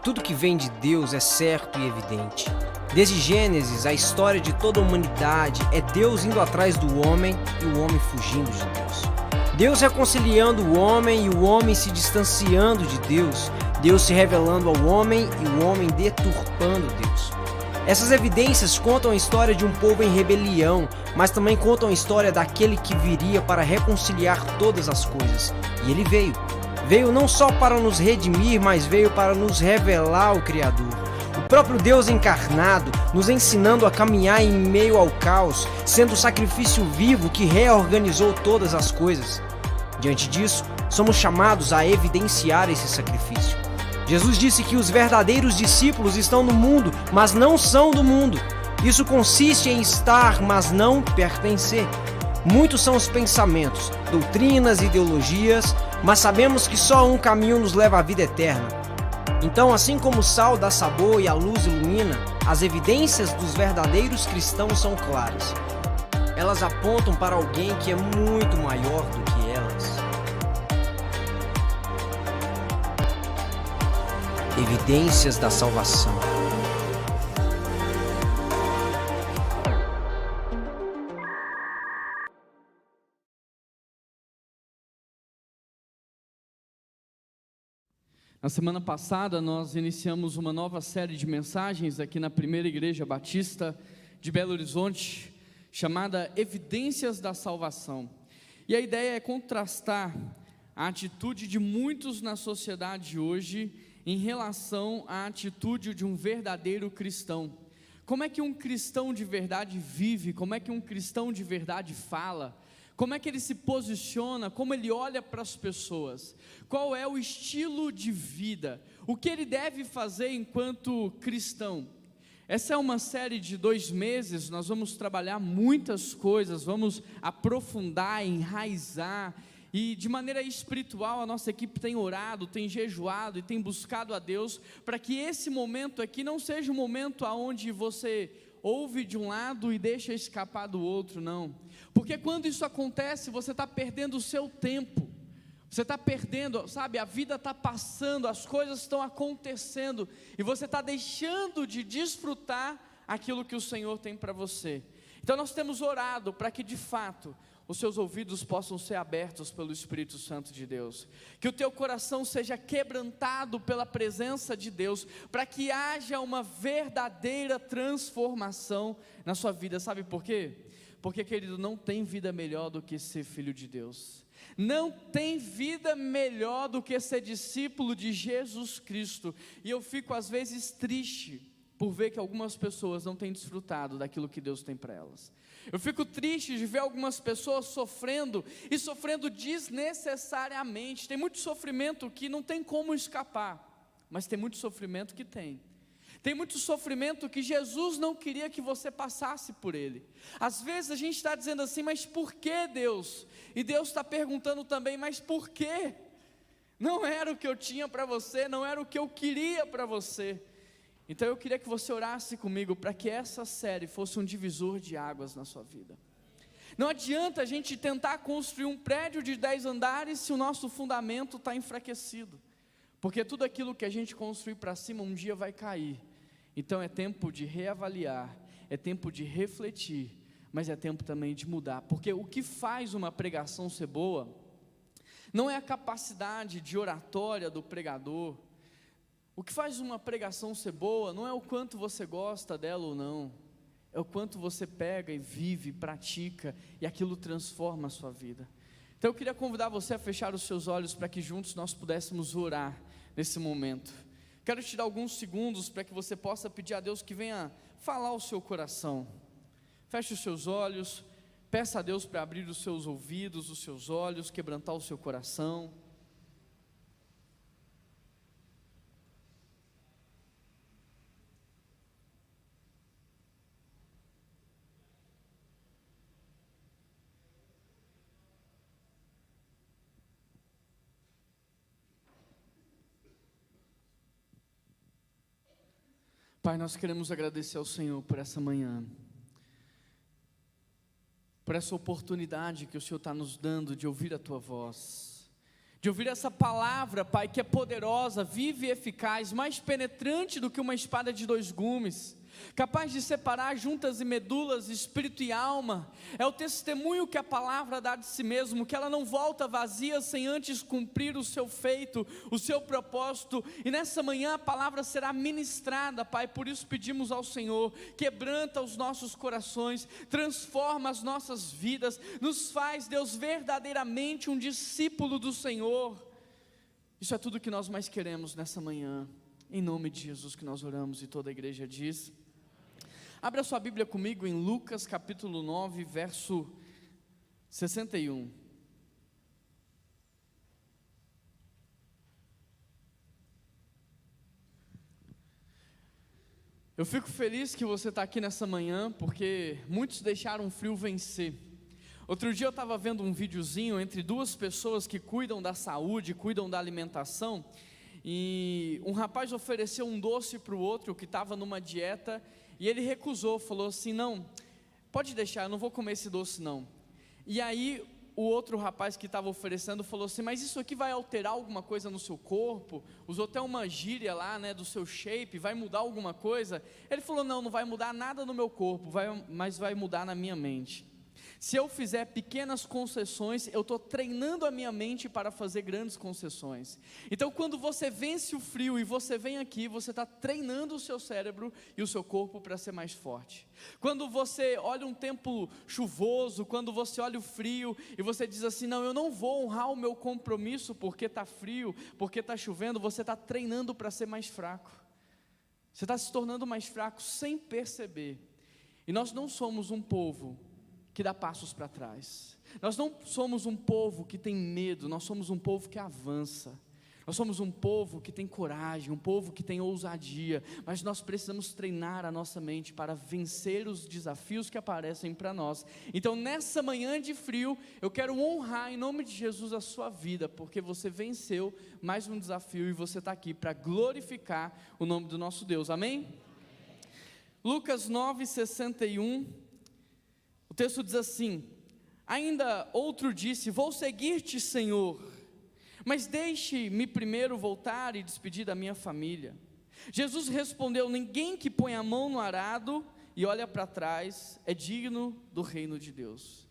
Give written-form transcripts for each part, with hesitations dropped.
Tudo que vem de Deus é certo e evidente. Desde Gênesis, a história de toda a humanidade é Deus indo atrás do homem e o homem fugindo de Deus. Deus reconciliando o homem e o homem se distanciando de Deus. Deus se revelando ao homem e o homem deturpando Deus. Essas evidências contam a história de um povo em rebelião, mas também contam a história daquele que viria para reconciliar todas as coisas. E ele veio. Veio não só para nos redimir, mas veio para nos revelar o Criador. O próprio Deus encarnado, nos ensinando a caminhar em meio ao caos, sendo o sacrifício vivo que reorganizou todas as coisas. Diante disso, somos chamados a evidenciar esse sacrifício. Jesus disse que os verdadeiros discípulos estão no mundo, mas não são do mundo. Isso consiste em estar, mas não pertencer. Muitos são os pensamentos, doutrinas e ideologias, mas sabemos que só um caminho nos leva à vida eterna. Então, assim como o sal dá sabor e a luz ilumina, as evidências dos verdadeiros cristãos são claras. Elas apontam para alguém que é muito maior do que elas. Evidências da salvação. Na semana passada, nós iniciamos uma nova série de mensagens aqui na Primeira Igreja Batista de Belo Horizonte, chamada Evidências da Salvação. E a ideia é contrastar a atitude de muitos na sociedade hoje em relação à atitude de um verdadeiro cristão. Como é que um cristão de verdade vive? Como é que um cristão de verdade fala? Como é que ele se posiciona? Como ele olha para as pessoas? Qual é o estilo de vida? O que ele deve fazer enquanto cristão? Essa é uma série de 2 meses, nós vamos trabalhar muitas coisas, vamos aprofundar, enraizar, e de maneira espiritual a nossa equipe tem orado, tem jejuado e tem buscado a Deus, para que esse momento aqui não seja um momento onde você ouve de um lado e deixa escapar do outro, não, porque quando isso acontece, você está perdendo o seu tempo, você está perdendo, sabe, a vida está passando, as coisas estão acontecendo, e você está deixando de desfrutar aquilo que o Senhor tem para você. Então nós temos orado para que de fato os seus ouvidos possam ser abertos pelo Espírito Santo de Deus, que o teu coração seja quebrantado pela presença de Deus, para que haja uma verdadeira transformação na sua vida. Sabe por quê? Porque, querido, não tem vida melhor do que ser filho de Deus, não tem vida melhor do que ser discípulo de Jesus Cristo, e eu fico às vezes triste por ver que algumas pessoas não têm desfrutado daquilo que Deus tem para elas. Eu fico triste de ver algumas pessoas sofrendo, e sofrendo desnecessariamente. Tem muito sofrimento que não tem como escapar, mas tem muito sofrimento que tem. Tem muito sofrimento que Jesus não queria que você passasse por ele. Às vezes a gente está dizendo assim, mas por que, Deus? E Deus está perguntando também, mas por quê? Não era o que eu tinha para você, não era o que eu queria para você. Então eu queria que você orasse comigo para que essa série fosse um divisor de águas na sua vida. Não adianta a gente tentar construir um prédio de 10 andares se o nosso fundamento está enfraquecido, porque tudo aquilo que a gente construir para cima um dia vai cair. Então é tempo de reavaliar, é tempo de refletir, mas é tempo também de mudar, porque o que faz uma pregação ser boa não é a capacidade de oratória do pregador. O que faz uma pregação ser boa não é o quanto você gosta dela ou não, é o quanto você pega e vive, pratica, e aquilo transforma a sua vida. Então eu queria convidar você a fechar os seus olhos para que juntos nós pudéssemos orar nesse momento. Quero te dar alguns segundos para que você possa pedir a Deus que venha falar ao seu coração. Feche os seus olhos, peça a Deus para abrir os seus ouvidos, os seus olhos, quebrantar o seu coração. Pai, nós queremos agradecer ao Senhor por essa manhã, por essa oportunidade que o Senhor está nos dando de ouvir a Tua voz, de ouvir essa palavra, Pai, que é poderosa, viva e eficaz, mais penetrante do que uma espada de 2 gumes, capaz de separar juntas e medulas, espírito e alma. É o testemunho que a palavra dá de si mesmo, que ela não volta vazia sem antes cumprir o seu feito, o seu propósito. E nessa manhã a palavra será ministrada, Pai, por isso pedimos ao Senhor: quebranta os nossos corações, transforma as nossas vidas, nos faz, Deus, verdadeiramente um discípulo do Senhor. Isso é tudo que nós mais queremos nessa manhã, em nome de Jesus que nós oramos, e toda a igreja diz. Abra sua Bíblia comigo em Lucas capítulo 9, verso 61. Eu fico feliz que você está aqui nessa manhã, porque muitos deixaram o frio vencer. Outro dia eu estava vendo um videozinho entre 2 pessoas que cuidam da saúde, cuidam da alimentação, e um rapaz ofereceu um doce para o outro que estava numa dieta, e ele recusou, falou assim: não, pode deixar, eu não vou comer esse doce não. E aí o outro rapaz que estava oferecendo falou assim: mas isso aqui vai alterar alguma coisa no seu corpo? Usou até uma gíria lá, né, do seu shape, vai mudar alguma coisa? Ele falou: não vai mudar nada no meu corpo, mas vai mudar na minha mente. Se eu fizer pequenas concessões, eu estou treinando a minha mente para fazer grandes concessões. Então quando você vence o frio e você vem aqui, você está treinando o seu cérebro e o seu corpo para ser mais forte. Quando você olha um tempo chuvoso, quando você olha o frio e você diz assim: não, eu não vou honrar o meu compromisso porque está frio, porque está chovendo, você está treinando para ser mais fraco. Você está se tornando mais fraco sem perceber. E nós não somos um povo que dá passos para trás. Nós não somos um povo que tem medo, nós somos um povo que avança. Nós somos um povo que tem coragem, um povo que tem ousadia, mas nós precisamos treinar a nossa mente para vencer os desafios que aparecem para nós. Então nessa manhã de frio, eu quero honrar em nome de Jesus a sua vida, porque você venceu mais um desafio e você está aqui para glorificar o nome do nosso Deus, amém? Lucas 9, 61, o texto diz assim: ainda outro disse: vou seguir-te, Senhor, mas deixe-me primeiro voltar e despedir da minha família. Jesus respondeu: ninguém que põe a mão no arado e olha para trás é digno do reino de Deus.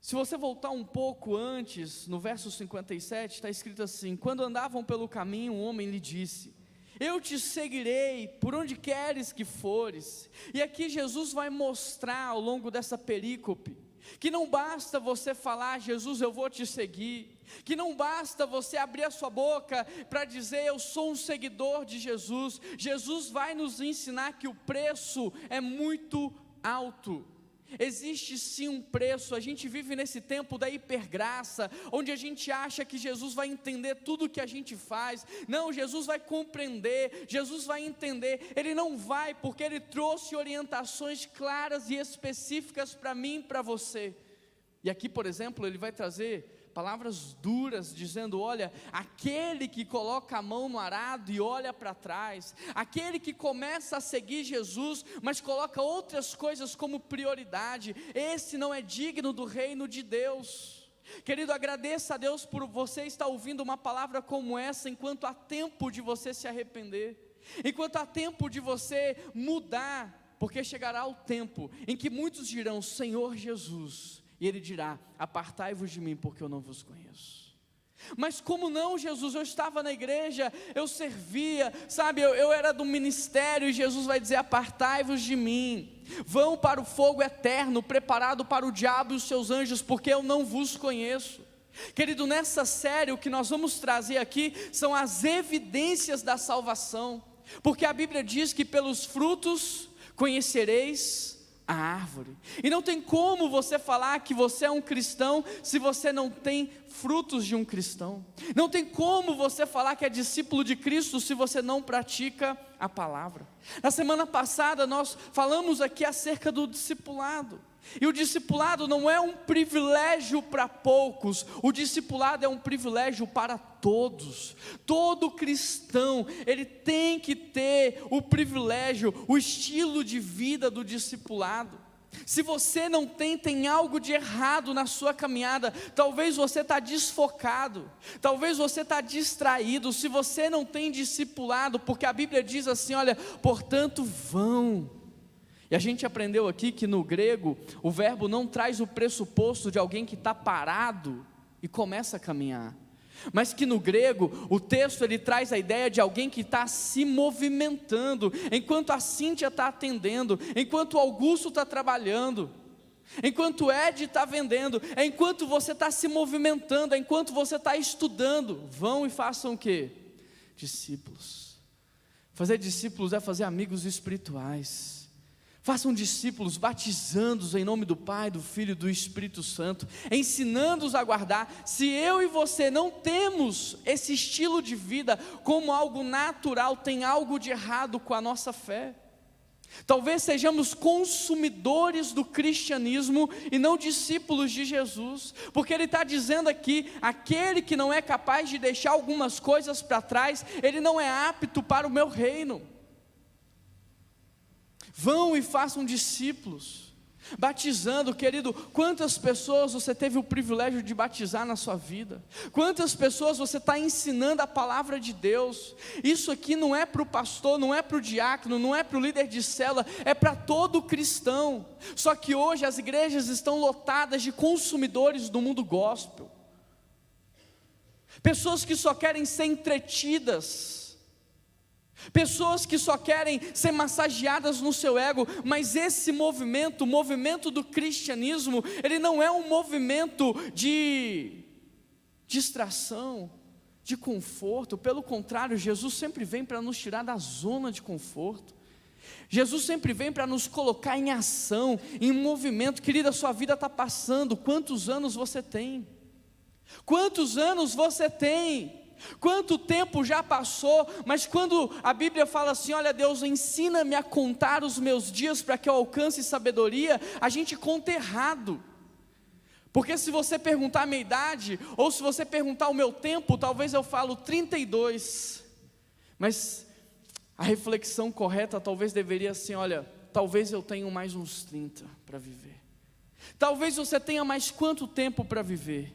Se você voltar um pouco antes, no verso 57, está escrito assim: quando andavam pelo caminho, um homem lhe disse: eu te seguirei por onde queres que fores. E aqui Jesus vai mostrar ao longo dessa perícope que não basta você falar: Jesus, eu vou te seguir, que não basta você abrir a sua boca para dizer: eu sou um seguidor de Jesus. Jesus vai nos ensinar que o preço é muito alto. Existe sim um preço. A gente vive nesse tempo da hipergraça, onde a gente acha que Jesus vai entender tudo o que a gente faz. Não, Jesus vai compreender, Jesus vai entender. Ele não vai, porque Ele trouxe orientações claras e específicas para mim e para você. E aqui, por exemplo, Ele vai trazer palavras duras, dizendo: olha, aquele que coloca a mão no arado e olha para trás, aquele que começa a seguir Jesus, mas coloca outras coisas como prioridade, esse não é digno do reino de Deus. Querido, agradeça a Deus por você estar ouvindo uma palavra como essa, enquanto há tempo de você se arrepender, enquanto há tempo de você mudar, porque chegará o tempo em que muitos dirão: Senhor Jesus, e Ele dirá: apartai-vos de mim, porque eu não vos conheço. Mas como não, Jesus? Eu estava na igreja, eu servia, sabe, eu era do ministério, e Jesus vai dizer: apartai-vos de mim, vão para o fogo eterno, preparado para o diabo e os seus anjos, porque eu não vos conheço. Querido, nessa série o que nós vamos trazer aqui são as evidências da salvação, porque a Bíblia diz que pelos frutos conhecereis a árvore. E não tem como você falar que você é um cristão se você não tem frutos de um cristão. Não tem como você falar que é discípulo de Cristo se você não pratica a palavra. Na semana passada nós falamos aqui acerca do discipulado. E o discipulado não é um privilégio para poucos, o discipulado é um privilégio para todos. Todo cristão, ele tem que ter o privilégio, o estilo de vida do discipulado. Se você não tem algo de errado na sua caminhada. Talvez você está desfocado, talvez você está distraído. Se você não tem discipulado, porque a Bíblia diz assim, olha, portanto vão. E a gente aprendeu aqui que no grego, o verbo não traz o pressuposto de alguém que está parado e começa a caminhar, mas que no grego, o texto ele traz a ideia de alguém que está se movimentando, enquanto a Cíntia está atendendo, enquanto o Augusto está trabalhando, enquanto o Ed está vendendo, enquanto você está se movimentando, enquanto você está estudando. Vão e façam o quê? Discípulos. Fazer discípulos é fazer amigos espirituais. Façam discípulos, batizando-os em nome do Pai, do Filho e do Espírito Santo, ensinando-os a guardar. Se eu e você não temos esse estilo de vida como algo natural, tem algo de errado com a nossa fé. Talvez sejamos consumidores do cristianismo e não discípulos de Jesus, porque Ele está dizendo aqui, aquele que não é capaz de deixar algumas coisas para trás, ele não é apto para o meu reino. Vão e façam discípulos, batizando. Querido, quantas pessoas você teve o privilégio de batizar na sua vida? Quantas pessoas você está ensinando a palavra de Deus? Isso aqui não é para o pastor, não é para o diácono, não é para o líder de célula, é para todo cristão. Só que hoje as igrejas estão lotadas de consumidores do mundo gospel, pessoas que só querem ser entretidas, pessoas que só querem ser massageadas no seu ego. Mas esse movimento, o movimento do cristianismo, ele não é um movimento de distração, de conforto. Pelo contrário, Jesus sempre vem para nos tirar da zona de conforto. Jesus sempre vem para nos colocar em ação, em movimento. Querida, a sua vida está passando. Quantos anos você tem? Quantos anos você tem? Quanto tempo já passou? Mas quando a Bíblia fala assim, olha, Deus, ensina-me a contar os meus dias para que eu alcance sabedoria, a gente conta errado. Porque se você perguntar a minha idade, ou se você perguntar o meu tempo, talvez eu falo 32. Mas a reflexão correta talvez deveria ser, olha, talvez eu tenha mais uns 30 para viver. Talvez você tenha mais quanto tempo para viver?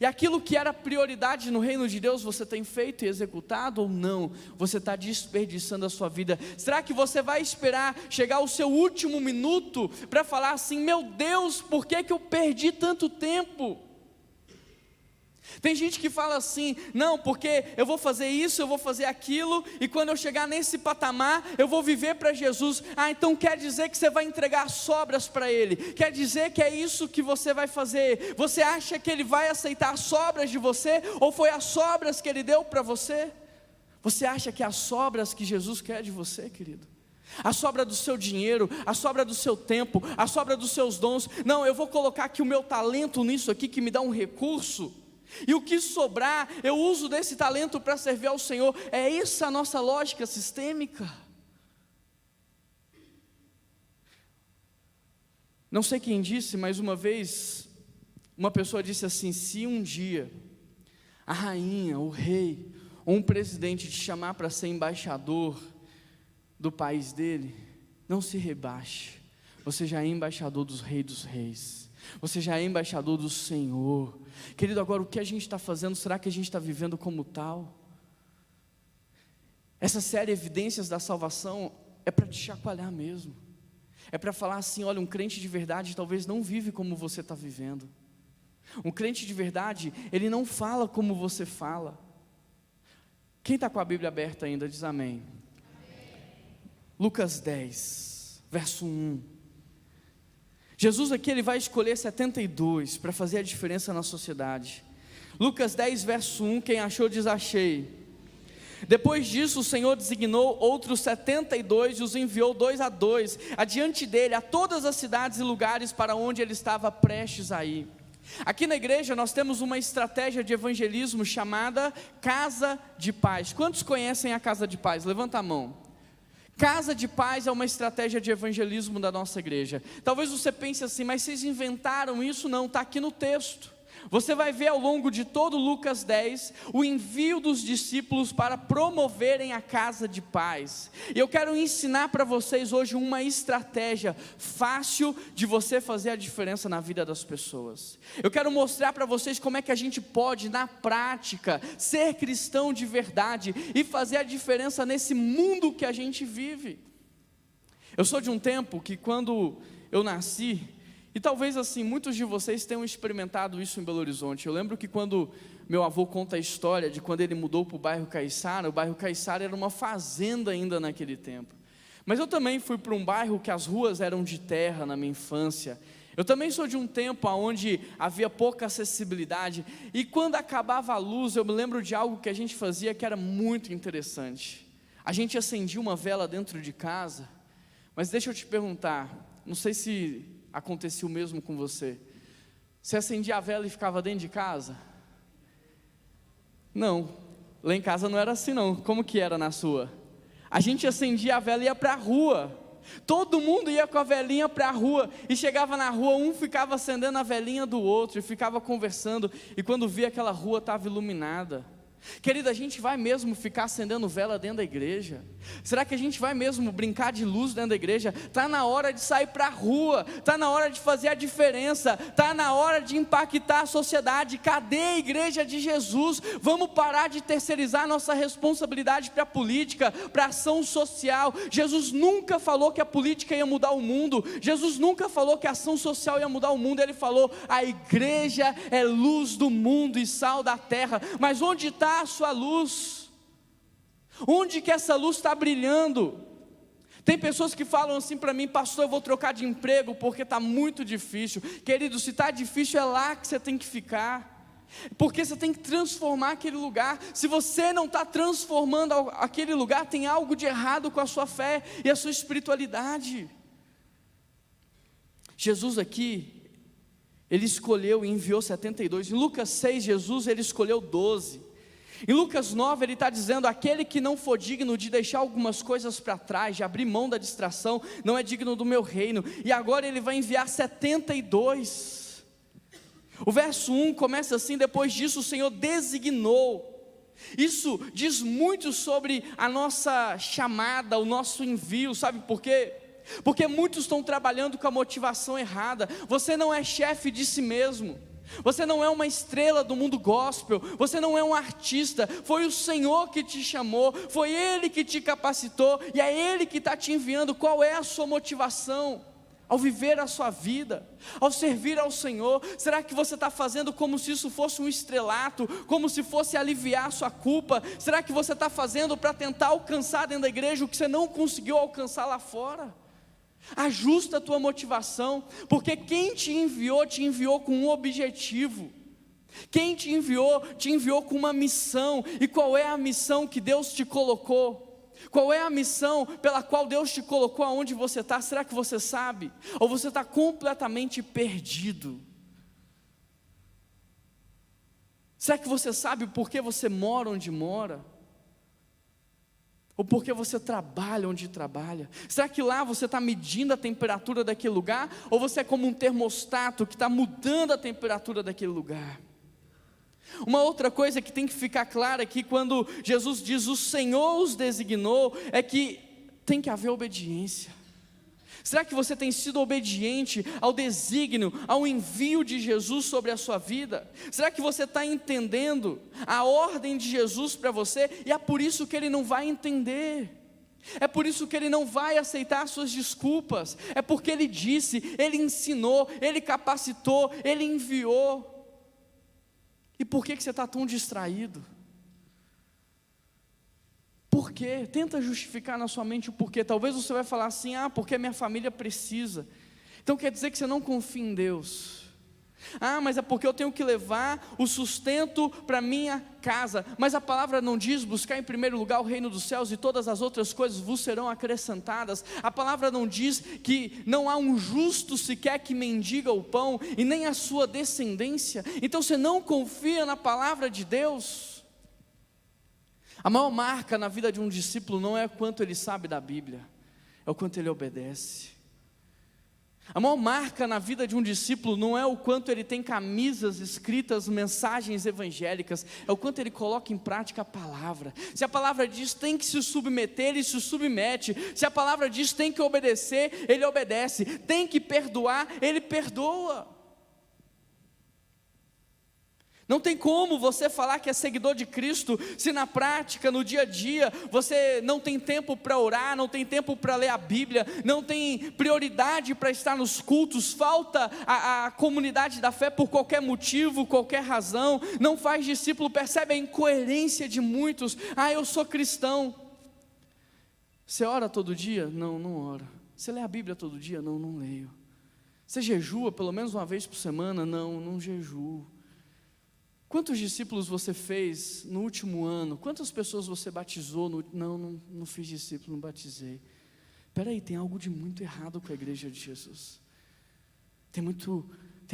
E aquilo que era prioridade no reino de Deus, você tem feito e executado ou não? Você está desperdiçando a sua vida? Será que você vai esperar chegar o seu último minuto para falar assim, meu Deus, por que eu perdi tanto tempo? Tem gente que fala assim, não, porque eu vou fazer isso, eu vou fazer aquilo, e quando eu chegar nesse patamar, eu vou viver para Jesus. Então quer dizer que você vai entregar sobras para Ele? Quer dizer que é isso que você vai fazer? Você acha que Ele vai aceitar sobras de você? Ou foi as sobras que Ele deu para você? Você acha que é as sobras que Jesus quer de você, querido? A sobra do seu dinheiro, a sobra do seu tempo, a sobra dos seus dons? Não, eu vou colocar aqui o meu talento nisso aqui, que me dá um recurso, e o que sobrar, eu uso desse talento para servir ao Senhor. É essa a nossa lógica sistêmica? Não sei quem disse, mas uma vez, uma pessoa disse assim, se um dia a rainha, o rei, ou um presidente te chamar para ser embaixador do país dele, não se rebaixe, você já é embaixador dos reis dos reis, você já é embaixador do Senhor. Querido, agora o que a gente está fazendo, será que a gente está vivendo como tal? Essa série Evidências da Salvação é para te chacoalhar mesmo, é para falar assim, olha, um crente de verdade talvez não vive como você está vivendo. Um crente de verdade, ele não fala como você fala. Quem está com a Bíblia aberta ainda, diz amém. Lucas 10, verso 1. Jesus aqui ele vai escolher 72 para fazer a diferença na sociedade. Lucas 10, verso 1, quem achou diz achei. Depois disso o Senhor designou outros 72 e os enviou 2 a 2 adiante dele a todas as cidades e lugares para onde ele estava prestes a ir. Aqui na igreja nós temos uma estratégia de evangelismo chamada Casa de Paz. Quantos conhecem a Casa de Paz? Levanta a mão. Casa de Paz é uma estratégia de evangelismo da nossa igreja. Talvez você pense assim, mas vocês inventaram isso? Não, está aqui no texto. Você vai ver ao longo de todo Lucas 10, o envio dos discípulos para promoverem a casa de paz. E eu quero ensinar para vocês hoje uma estratégia fácil de você fazer a diferença na vida das pessoas. Eu quero mostrar para vocês como é que a gente pode, na prática, ser cristão de verdade e fazer a diferença nesse mundo que a gente vive. Eu sou de um tempo que quando eu nasci, e talvez assim, muitos de vocês tenham experimentado isso em Belo Horizonte. Eu lembro que quando meu avô conta a história de quando ele mudou para o bairro Caiçara era uma fazenda ainda naquele tempo. Mas eu também fui para um bairro que as ruas eram de terra na minha infância. Eu também sou de um tempo onde havia pouca acessibilidade. E quando acabava a luz, eu me lembro de algo que a gente fazia que era muito interessante. A gente acendia uma vela dentro de casa. Mas deixa eu te perguntar, não sei se acontecia o mesmo com você. Você acendia a vela e ficava dentro de casa? Não, lá em casa não era assim não. Como que era na sua? A gente acendia a vela e ia para a rua. Todo mundo ia com a velinha para a rua. E chegava na rua, um ficava acendendo a velinha do outro e ficava conversando. E quando via aquela rua estava iluminada. Querido, a gente vai mesmo ficar acendendo vela dentro da igreja? Será que a gente vai mesmo brincar de luz dentro da igreja? Está na hora de sair para a rua, está na hora de fazer a diferença, está na hora de impactar a sociedade. Cadê a igreja de Jesus? Vamos parar de terceirizar nossa responsabilidade para a política, para a ação social. Jesus nunca falou que a política ia mudar o mundo, Jesus nunca falou que a ação social ia mudar o mundo. Ele falou, a igreja é luz do mundo e sal da terra. Mas onde está a sua luz? Onde que essa luz está brilhando? Tem pessoas que falam assim para mim, pastor, eu vou trocar de emprego porque está muito difícil. Querido, se está difícil é lá que você tem que ficar, porque você tem que transformar aquele lugar. Se você não está transformando aquele lugar, tem algo de errado com a sua fé e a sua espiritualidade. Jesus aqui, ele escolheu e enviou 72. Em Lucas 6, Jesus, ele escolheu 12. Em Lucas 9 ele está dizendo, aquele que não for digno de deixar algumas coisas para trás, de abrir mão da distração, não é digno do meu reino. E agora ele vai enviar 72. O verso 1 começa assim, depois disso o Senhor designou. Isso diz muito sobre a nossa chamada, o nosso envio, sabe por quê? Porque muitos estão trabalhando com a motivação errada. Você não é chefe de si mesmo. Você não é uma estrela do mundo gospel, você não é um artista, foi o Senhor que te chamou, foi Ele que te capacitou, e é Ele que está te enviando. Qual é a sua motivação ao viver a sua vida, ao servir ao Senhor? Será que você está fazendo como se isso fosse um estrelato, como se fosse aliviar a sua culpa? Será que você está fazendo para tentar alcançar dentro da igreja o que você não conseguiu alcançar lá fora? Ajusta a tua motivação, porque quem te enviou com um objetivo. Quem te enviou com uma missão. E qual é a missão que Deus te colocou? Qual é a missão pela qual Deus te colocou aonde você está? Será que você sabe? Ou você está completamente perdido? Será que você sabe por que você mora onde mora? Ou porque você trabalha onde trabalha? Será que lá você está medindo a temperatura daquele lugar? Ou você é como um termostato que está mudando a temperatura daquele lugar? Uma outra coisa que tem que ficar clara aqui, quando Jesus diz o Senhor os designou, é que tem que haver obediência. Será que você tem sido obediente ao desígnio, ao envio de Jesus sobre a sua vida? Será que você está entendendo a ordem de Jesus para você? E é por isso que Ele não vai entender, é por isso que Ele não vai aceitar suas desculpas, é porque Ele disse, Ele ensinou, Ele capacitou, Ele enviou. E por que você está tão distraído? Por quê? Tenta justificar na sua mente o porquê. Talvez você vai falar assim, porque minha família precisa. Então quer dizer que você não confia em Deus. Mas é porque eu tenho que levar o sustento para minha casa. Mas a palavra não diz, buscar em primeiro lugar o reino dos céus e todas as outras coisas vos serão acrescentadas. A palavra não diz que não há um justo sequer que mendiga o pão, e nem a sua descendência. Então você não confia na palavra de Deus. A maior marca na vida de um discípulo não é o quanto ele sabe da Bíblia, é o quanto ele obedece. A maior marca na vida de um discípulo não é o quanto ele tem camisas escritas, mensagens evangélicas, é o quanto ele coloca em prática a palavra. Se a palavra diz tem que se submeter, ele se submete. Se a palavra diz tem que obedecer, ele obedece. Tem que perdoar, ele perdoa. Não tem como você falar que é seguidor de Cristo, se na prática, no dia a dia, você não tem tempo para orar, não tem tempo para ler a Bíblia, não tem prioridade para estar nos cultos, falta a comunidade da fé por qualquer motivo, qualquer razão, não faz discípulo, percebe a incoerência de muitos. Eu sou cristão. Você ora todo dia? Não, não ora. Você lê a Bíblia todo dia? Não, não leio. Você jejua pelo menos uma vez por semana? Não, não jejuo. Quantos discípulos você fez no último ano? Quantas pessoas você batizou? Não fiz discípulo, não batizei. Espera aí, tem algo de muito errado com a igreja de Jesus. Tem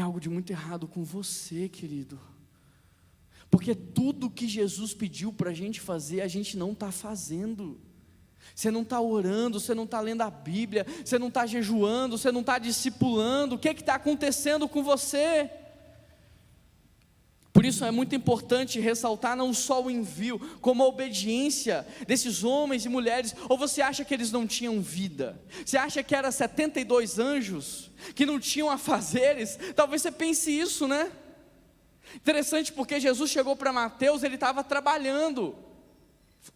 algo de muito errado com você, querido. Porque tudo que Jesus pediu para a gente fazer, a gente não está fazendo. Você não está orando, você não está lendo a Bíblia, você não está jejuando, você não está discipulando. O que está acontecendo com você? Por isso é muito importante ressaltar não só o envio, como a obediência desses homens e mulheres. Ou você acha que eles não tinham vida? Você acha que eram 72 anjos, que não tinham afazeres? Talvez você pense isso, né? Interessante, porque Jesus chegou para Mateus, ele estava trabalhando.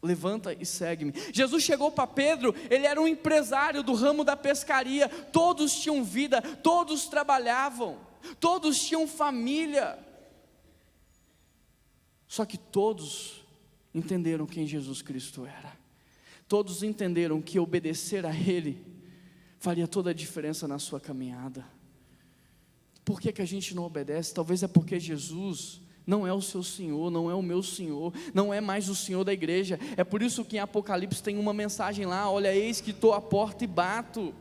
Levanta e segue-me. Jesus chegou para Pedro, ele era um empresário do ramo da pescaria. Todos tinham vida, todos trabalhavam, todos tinham família. Só que todos entenderam quem Jesus Cristo era. Todos entenderam que obedecer a Ele faria toda a diferença na sua caminhada. Por que a gente não obedece? Talvez é porque Jesus não é o seu Senhor, não é o meu Senhor, não é mais o Senhor da igreja. É por isso que em Apocalipse tem uma mensagem lá: olha, eis que estou à porta e bato.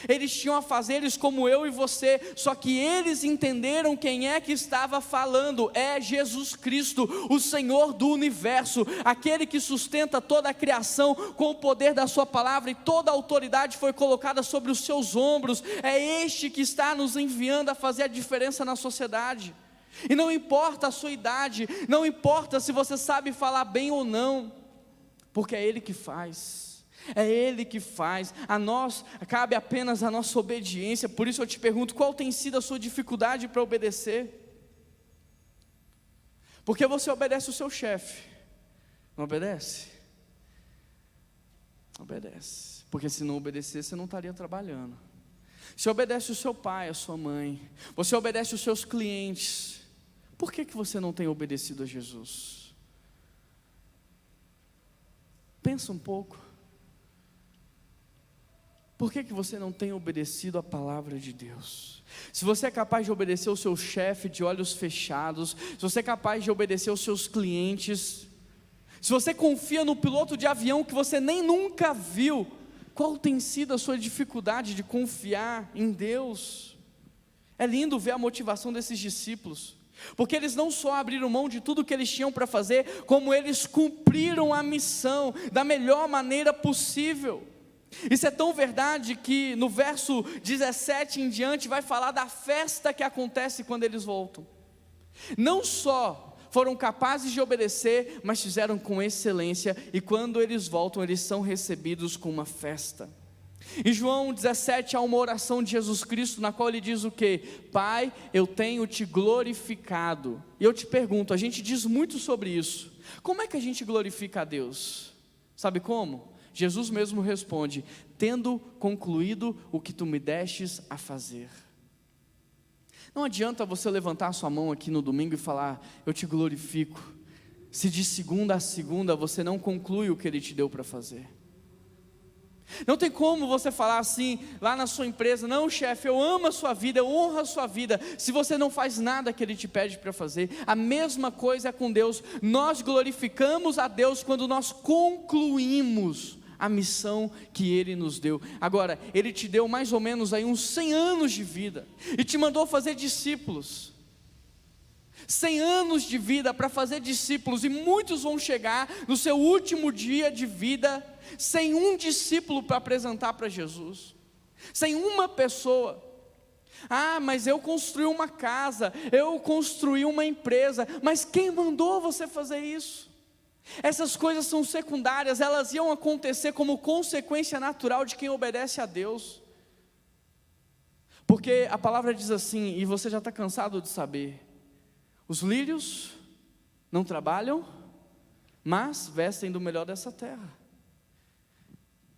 Eles tinham afazeres como eu e você, só que eles entenderam quem é que estava falando. É Jesus Cristo, o Senhor do universo, aquele que sustenta toda a criação com o poder da sua palavra, e toda a autoridade foi colocada sobre os seus ombros. É este que está nos enviando a fazer a diferença na sociedade. E não importa a sua idade, não importa se você sabe falar bem ou não, porque é Ele que faz. É Ele que faz, a nós cabe apenas a nossa obediência. Por isso eu te pergunto, qual tem sido a sua dificuldade para obedecer? Porque você obedece o seu chefe, não obedece? Obedece, porque se não obedecer você não estaria trabalhando. Você obedece o seu pai, a sua mãe, você obedece os seus clientes. Por que você não tem obedecido a Jesus? Pensa um pouco. Por que você não tem obedecido a palavra de Deus? Se você é capaz de obedecer o seu chefe de olhos fechados, se você é capaz de obedecer os seus clientes, se você confia no piloto de avião que você nem nunca viu, qual tem sido a sua dificuldade de confiar em Deus? É lindo ver a motivação desses discípulos, porque eles não só abriram mão de tudo que eles tinham para fazer, como eles cumpriram a missão da melhor maneira possível. Isso é tão verdade que no verso 17 em diante vai falar da festa que acontece quando eles voltam. Não só foram capazes de obedecer, mas fizeram com excelência, e quando eles voltam, eles são recebidos com uma festa. Em João 17 há uma oração de Jesus Cristo, na qual ele diz o quê? Pai, eu tenho te glorificado. E eu te pergunto, a gente diz muito sobre isso, como é que a gente glorifica a Deus? Sabe como? Jesus mesmo responde: tendo concluído o que tu me destes a fazer. Não adianta você levantar a sua mão aqui no domingo e falar: eu te glorifico, se de segunda a segunda você não conclui o que Ele te deu para fazer. Não tem como você falar assim lá na sua empresa: não, chefe, eu amo a sua vida, eu honro a sua vida, se você não faz nada que Ele te pede para fazer. A mesma coisa é com Deus. Nós glorificamos a Deus quando nós concluímos a missão que Ele nos deu. Agora, Ele te deu mais ou menos aí uns 100 anos de vida, e te mandou fazer discípulos. 100 anos de vida para fazer discípulos, e muitos vão chegar no seu último dia de vida sem um discípulo para apresentar para Jesus, sem uma pessoa. Ah, mas eu construí uma casa, eu construí uma empresa, mas quem mandou você fazer isso? Essas coisas são secundárias, elas iam acontecer como consequência natural de quem obedece a Deus. Porque a palavra diz assim, e você já está cansado de saber: os lírios não trabalham, mas vestem do melhor dessa terra.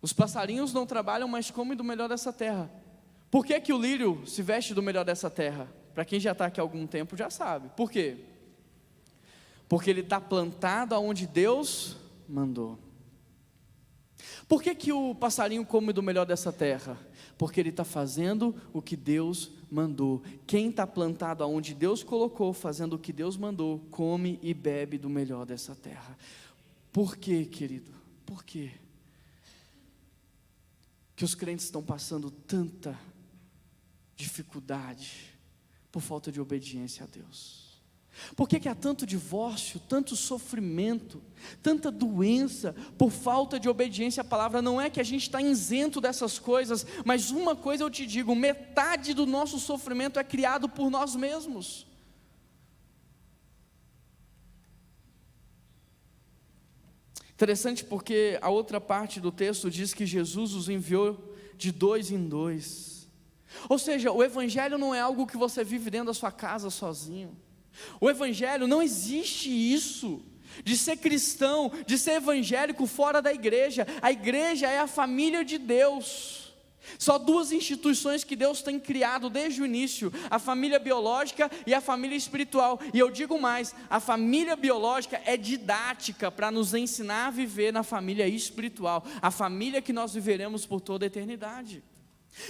Os passarinhos não trabalham, mas comem do melhor dessa terra. Por que que o lírio se veste do melhor dessa terra? Para quem já está aqui há algum tempo já sabe. Por quê? Porque ele está plantado aonde Deus mandou. Por que que o passarinho come do melhor dessa terra? Porque ele está fazendo o que Deus mandou. Quem está plantado aonde Deus colocou, fazendo o que Deus mandou, come e bebe do melhor dessa terra. Por quê, querido? Por quê que os crentes estão passando tanta dificuldade por falta de obediência a Deus? Por que há tanto divórcio, tanto sofrimento, tanta doença por falta de obediência à palavra? Não é que a gente está isento dessas coisas, mas uma coisa eu te digo: metade do nosso sofrimento é criado por nós mesmos. Interessante, porque a outra parte do texto diz que Jesus os enviou de 2 em 2. Ou seja, o evangelho não é algo que você vive dentro da sua casa sozinho. O evangelho, não existe isso de ser cristão, de ser evangélico fora da igreja. A igreja é a família de Deus. Só 2 instituições que Deus tem criado desde o início: a família biológica e a família espiritual. E eu digo mais: a família biológica é didática para nos ensinar a viver na família espiritual, a família que nós viveremos por toda a eternidade.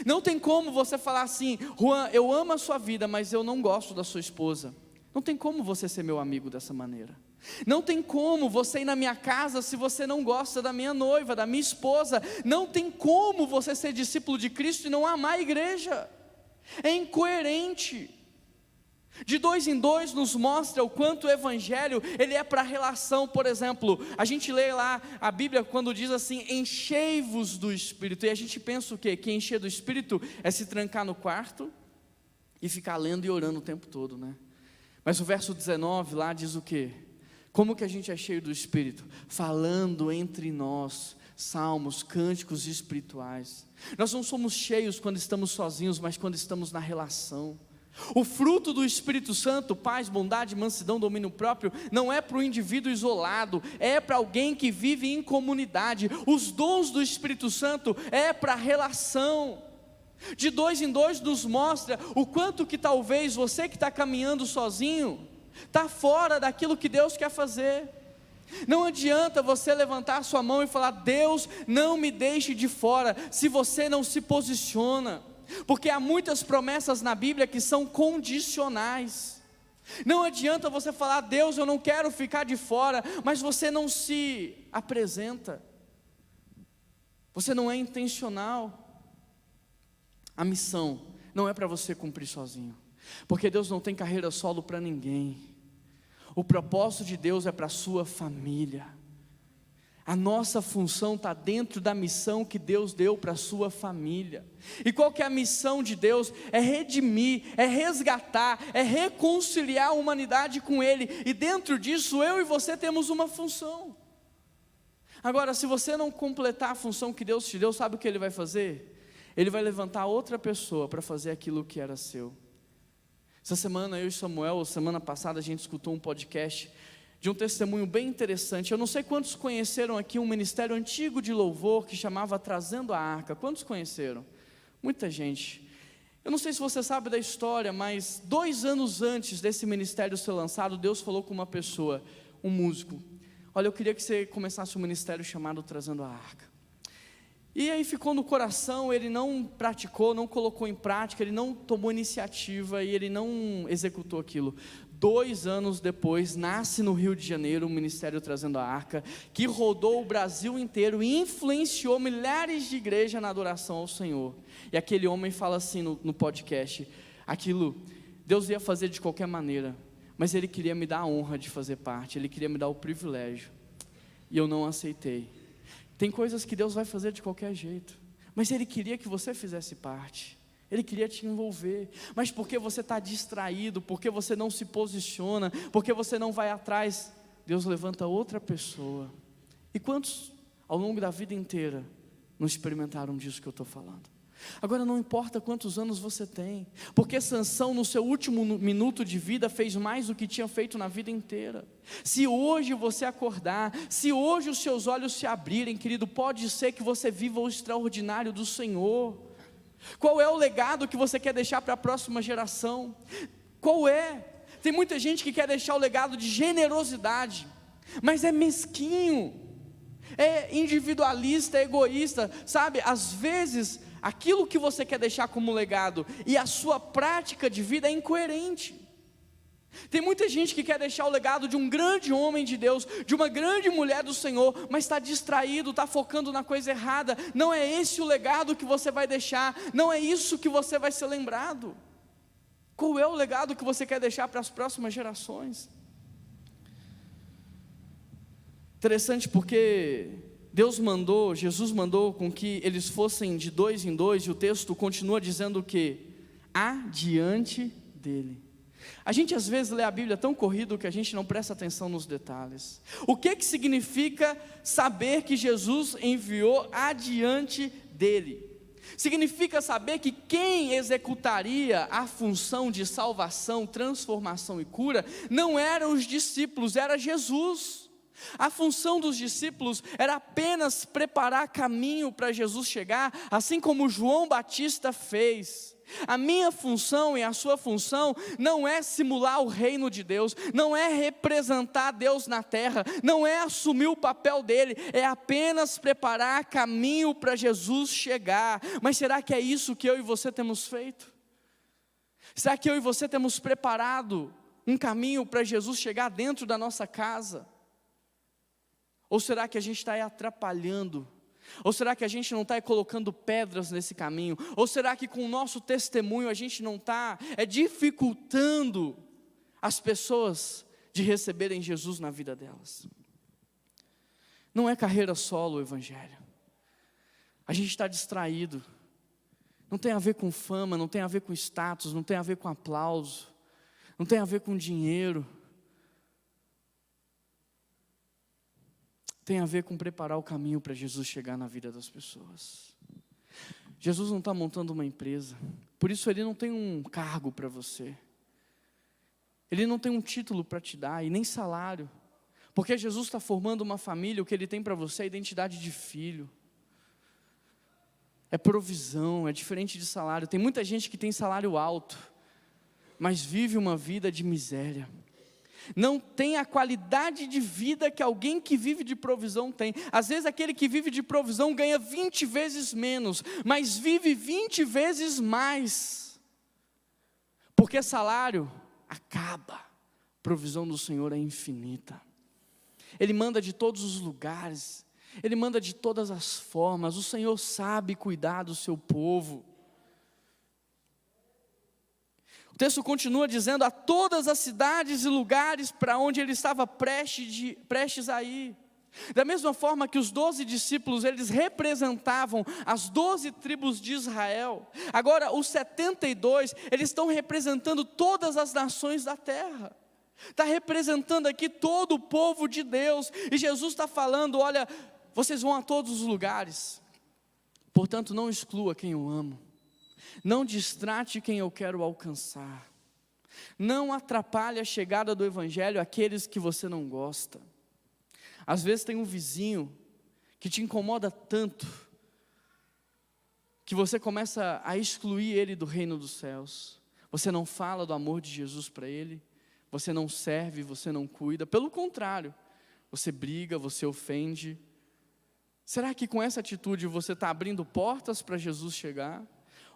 Não tem como você falar assim: Juan, eu amo a sua vida, mas eu não gosto da sua esposa. Não tem como você ser meu amigo dessa maneira. Não tem como você ir na minha casa se você não gosta da minha noiva, da minha esposa. Não tem como você ser discípulo de Cristo e não amar a igreja. É incoerente. De 2 em 2 nos mostra o quanto o evangelho, ele é para relação. Por exemplo, a gente lê lá a Bíblia quando diz assim: enchei-vos do Espírito. E a gente pensa o quê? Que encher do Espírito é se trancar no quarto e ficar lendo e orando o tempo todo, né? Mas o verso 19 lá diz o quê? Como que a gente é cheio do Espírito? Falando entre nós salmos, cânticos espirituais. Nós não somos cheios quando estamos sozinhos, mas quando estamos na relação. O fruto do Espírito Santo, paz, bondade, mansidão, domínio próprio, não é para o indivíduo isolado, é para alguém que vive em comunidade. Os dons do Espírito Santo é para relação. De 2 em 2 nos mostra o quanto que talvez você que está caminhando sozinho está fora daquilo que Deus quer fazer. Não adianta você levantar a sua mão e falar: Deus, não me deixe de fora, se você não se posiciona. Porque há muitas promessas na Bíblia que são condicionais. Não adianta você falar: Deus, eu não quero ficar de fora, mas você não se apresenta, você não é intencional. A missão não é para você cumprir sozinho, porque Deus não tem carreira solo para ninguém. O propósito de Deus é para a sua família. A nossa função está dentro da missão que Deus deu para a sua família. E qual que é a missão de Deus? É redimir, é resgatar, é reconciliar a humanidade com Ele. E dentro disso, eu e você temos uma função. Agora, se você não completar a função que Deus te deu, sabe o que Ele vai fazer? Ele vai levantar outra pessoa para fazer aquilo que era seu. Essa semana, eu e Samuel, semana passada, a gente escutou um podcast de um testemunho bem interessante. Eu não sei quantos conheceram aqui um ministério antigo de louvor que chamava Trazendo a Arca. Quantos conheceram? Muita gente. Eu não sei se você sabe da história, mas 2 anos antes desse ministério ser lançado, Deus falou com uma pessoa, um músico: olha, eu queria que você começasse um ministério chamado Trazendo a Arca. E aí ficou no coração, ele não praticou, não colocou em prática, ele não tomou iniciativa e ele não executou aquilo. 2 anos depois, nasce no Rio de Janeiro o Ministério Trazendo a Arca, que rodou o Brasil inteiro e influenciou milhares de igrejas na adoração ao Senhor. E aquele homem fala assim no podcast: aquilo Deus ia fazer de qualquer maneira, mas Ele queria me dar a honra de fazer parte, Ele queria me dar o privilégio, e eu não aceitei. Tem coisas que Deus vai fazer de qualquer jeito, mas Ele queria que você fizesse parte, Ele queria te envolver, mas porque você está distraído, porque você não se posiciona, porque você não vai atrás, Deus levanta outra pessoa. E quantos ao longo da vida inteira não experimentaram disso que eu estou falando? Agora não importa quantos anos você tem, porque Sansão no seu último minuto de vida fez mais do que tinha feito na vida inteira. Se hoje você acordar, se hoje os seus olhos se abrirem, querido, pode ser que você viva o extraordinário do Senhor. Qual é o legado que você quer deixar para a próxima geração? Qual é? Tem muita gente que quer deixar o legado de generosidade, mas é mesquinho, é individualista, é egoísta, sabe? Às vezes, aquilo que você quer deixar como legado e a sua prática de vida é incoerente. Tem muita gente que quer deixar o legado de um grande homem de Deus, de uma grande mulher do Senhor, mas está distraído, está focando na coisa errada. Não é esse o legado que você vai deixar, não é isso que você vai ser lembrado. Qual é o legado que você quer deixar para as próximas gerações? Interessante porque Jesus mandou com que eles fossem de 2 em 2, e o texto continua dizendo que adiante dele. A gente às vezes lê a Bíblia tão corrido que a gente não presta atenção nos detalhes. O que significa saber que Jesus enviou adiante dele? Significa saber que quem executaria a função de salvação, transformação e cura não eram os discípulos, era Jesus. A função dos discípulos era apenas preparar caminho para Jesus chegar, assim como João Batista fez. A minha função e a sua função não é simular o reino de Deus, não é representar Deus na terra, não é assumir o papel dele, é apenas preparar caminho para Jesus chegar. Mas será que é isso que eu e você temos feito? Será que eu e você temos preparado um caminho para Jesus chegar dentro da nossa casa? Ou será que a gente está aí atrapalhando? Ou será que a gente não está colocando pedras nesse caminho? Ou será que com o nosso testemunho a gente não está dificultando as pessoas de receberem Jesus na vida delas? Não é carreira solo o Evangelho. A gente está distraído. Não tem a ver com fama, não tem a ver com status, não tem a ver com aplauso, não tem a ver com dinheiro. Tem a ver com preparar o caminho para Jesus chegar na vida das pessoas. Jesus não está montando uma empresa, por isso Ele não tem um cargo para você, Ele não tem um título para te dar, e nem salário, porque Jesus está formando uma família. O que Ele tem para você é identidade de filho, é provisão, é diferente de salário. Tem muita gente que tem salário alto, mas vive uma vida de miséria, não tem a qualidade de vida que alguém que vive de provisão tem. Às vezes aquele que vive de provisão ganha 20 vezes menos, mas vive 20 vezes mais, porque salário acaba, provisão do Senhor é infinita. Ele manda de todos os lugares, Ele manda de todas as formas. O Senhor sabe cuidar do seu povo. O texto continua dizendo: a todas as cidades e lugares para onde ele estava prestes a ir. Da mesma forma que os 12 discípulos, eles representavam as 12 tribos de Israel, agora os 72, eles estão representando todas as nações da terra. Está representando aqui todo o povo de Deus, e Jesus está falando: olha, vocês vão a todos os lugares, portanto não exclua quem eu amo, não distrate quem eu quero alcançar, não atrapalhe a chegada do Evangelho àqueles que você não gosta. Às vezes tem um vizinho que te incomoda tanto, que você começa a excluir ele do reino dos céus. Você não fala do amor de Jesus para ele, você não serve, você não cuida. Pelo contrário, você briga, você ofende. Será que com essa atitude você está abrindo portas para Jesus chegar?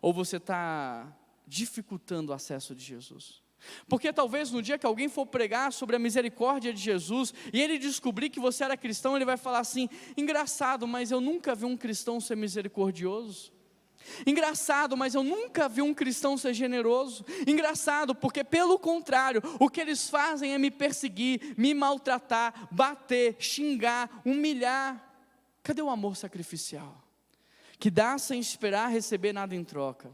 Ou você está dificultando o acesso de Jesus? Porque talvez no dia que alguém for pregar sobre a misericórdia de Jesus, e ele descobrir que você era cristão, ele vai falar assim: engraçado, mas eu nunca vi um cristão ser misericordioso. Engraçado, mas eu nunca vi um cristão ser generoso. Engraçado, porque pelo contrário, o que eles fazem é me perseguir, me maltratar, bater, xingar, humilhar. Cadê o amor sacrificial? Que dá sem esperar receber nada em troca.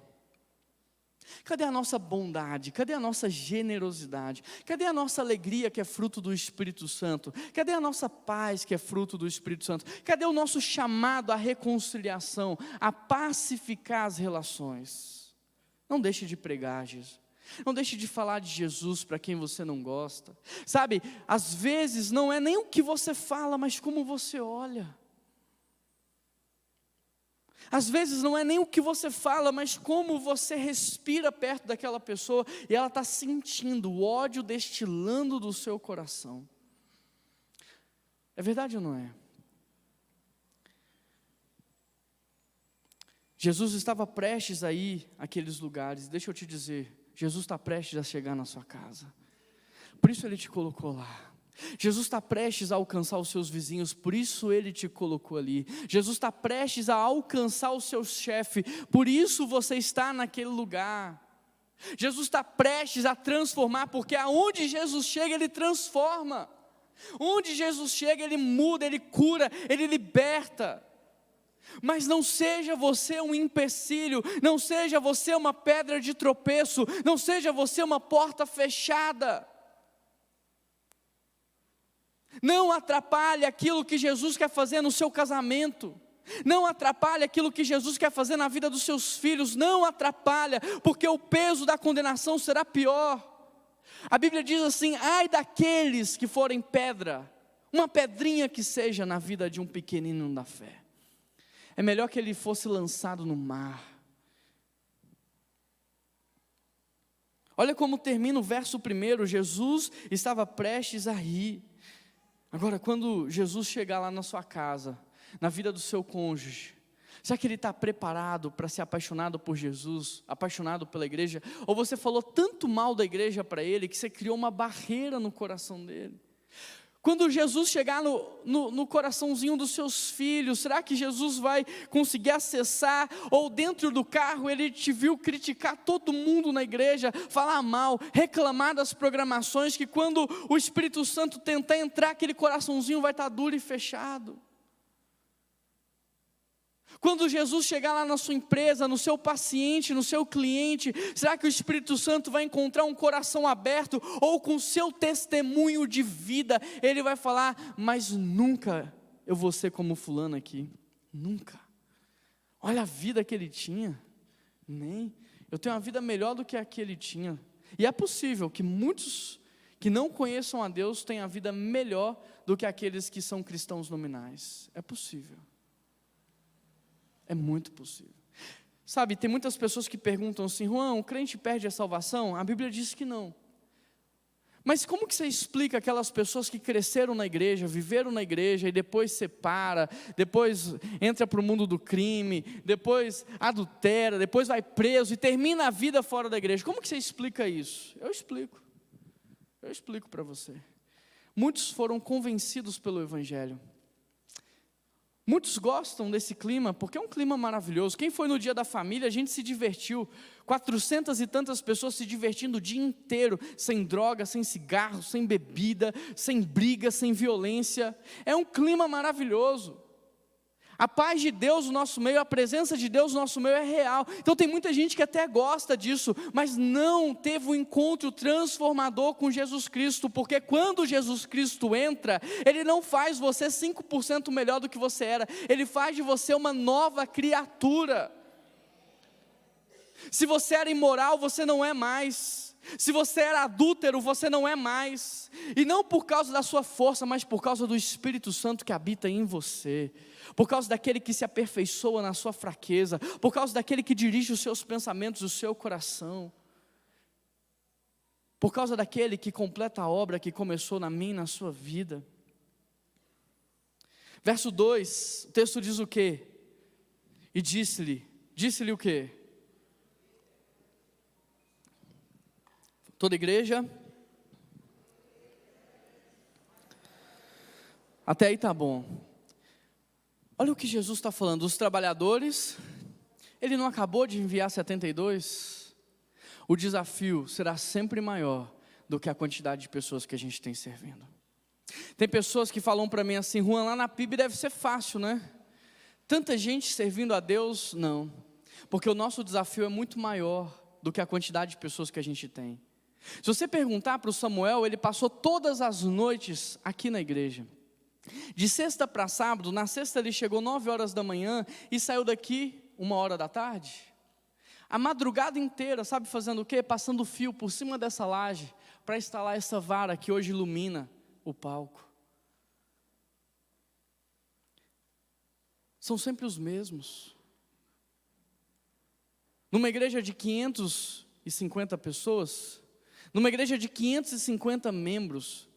Cadê a nossa bondade? Cadê a nossa generosidade? Cadê a nossa alegria que é fruto do Espírito Santo? Cadê a nossa paz que é fruto do Espírito Santo? Cadê o nosso chamado à reconciliação, a pacificar as relações? Não deixe de pregar Jesus. Não deixe de falar de Jesus para quem você não gosta. Sabe, às vezes não é nem o que você fala, mas como você olha. Às vezes não é nem o que você fala, mas como você respira perto daquela pessoa e ela está sentindo o ódio destilando do seu coração. É verdade ou não é? Jesus estava prestes a ir àqueles lugares. Deixa eu te dizer, Jesus está prestes a chegar na sua casa. Por isso Ele te colocou lá. Jesus está prestes a alcançar os seus vizinhos, por isso Ele te colocou ali. Jesus está prestes a alcançar o seu chefe, por isso você está naquele lugar. Jesus está prestes a transformar, porque aonde Jesus chega, Ele transforma. Onde Jesus chega, Ele muda, Ele cura, Ele liberta. Mas não seja você um empecilho, não seja você uma pedra de tropeço, não seja você uma porta fechada. Não atrapalhe aquilo que Jesus quer fazer no seu casamento. Não atrapalhe aquilo que Jesus quer fazer na vida dos seus filhos. Não atrapalha, porque o peso da condenação será pior. A Bíblia diz assim: ai daqueles que forem pedra, uma pedrinha que seja na vida de um pequenino da fé. É melhor que ele fosse lançado no mar. Olha como termina o verso 1. Jesus estava prestes a rir. Agora, quando Jesus chegar lá na sua casa, na vida do seu cônjuge, será que ele está preparado para ser apaixonado por Jesus, apaixonado pela igreja? Ou você falou tanto mal da igreja para ele, que você criou uma barreira no coração dele? Quando Jesus chegar no coraçãozinho dos seus filhos, será que Jesus vai conseguir acessar? Ou dentro do carro ele te viu criticar todo mundo na igreja, falar mal, reclamar das programações, que quando o Espírito Santo tentar entrar, aquele coraçãozinho vai estar duro e fechado? Quando Jesus chegar lá na sua empresa, no seu paciente, no seu cliente, será que o Espírito Santo vai encontrar um coração aberto? Ou com o seu testemunho de vida, ele vai falar: mas nunca eu vou ser como fulano aqui, nunca. Olha a vida que ele tinha, nem, eu tenho uma vida melhor do que a que ele tinha. E é possível que muitos que não conheçam a Deus tenham a vida melhor do que aqueles que são cristãos nominais. É possível. É muito possível. Sabe, tem muitas pessoas que perguntam assim: Juan, o crente perde a salvação? A Bíblia diz que não. Mas como que você explica aquelas pessoas que cresceram na igreja, viveram na igreja e depois separa, depois entra para o mundo do crime, depois adultera, depois vai preso e termina a vida fora da igreja? Como que você explica isso? Eu explico para você. Muitos foram convencidos pelo Evangelho. Muitos gostam desse clima, porque é um clima maravilhoso. Quem foi no dia da família, a gente se divertiu. 400 e tantas pessoas se divertindo o dia inteiro, sem droga, sem cigarro, sem bebida, sem briga, sem violência. É um clima maravilhoso. A paz de Deus no nosso meio, a presença de Deus no nosso meio é real. Então tem muita gente que até gosta disso, mas não teve um encontro transformador com Jesus Cristo, porque quando Jesus Cristo entra, Ele não faz você 5% melhor do que você era, Ele faz de você uma nova criatura. Se você era imoral, você não é mais. Se você era adúltero, você não é mais. E não por causa da sua força, mas por causa do Espírito Santo que habita em você. Por causa daquele que se aperfeiçoa na sua fraqueza. Por causa daquele que dirige os seus pensamentos, o seu coração. Por causa daquele que completa a obra que começou na minha e na sua vida. Verso 2, o texto diz o quê? E disse-lhe o quê? Toda igreja? Até aí está bom. Olha o que Jesus está falando, os trabalhadores, Ele não acabou de enviar 72? O desafio será sempre maior do que a quantidade de pessoas que a gente tem servindo. Tem pessoas que falam para mim assim: Juan, lá na PIB deve ser fácil, né? Tanta gente servindo a Deus, não. Porque o nosso desafio é muito maior do que a quantidade de pessoas que a gente tem. Se você perguntar para o Samuel, ele passou todas as noites aqui na igreja. De sexta para sábado, na sexta ele chegou 9 horas da manhã e saiu daqui 1 hora da tarde. A madrugada inteira, sabe fazendo o quê? Passando fio por cima dessa laje para instalar essa vara que hoje ilumina o palco. São sempre os mesmos. Numa igreja de 550 pessoas, numa igreja de 550 membros,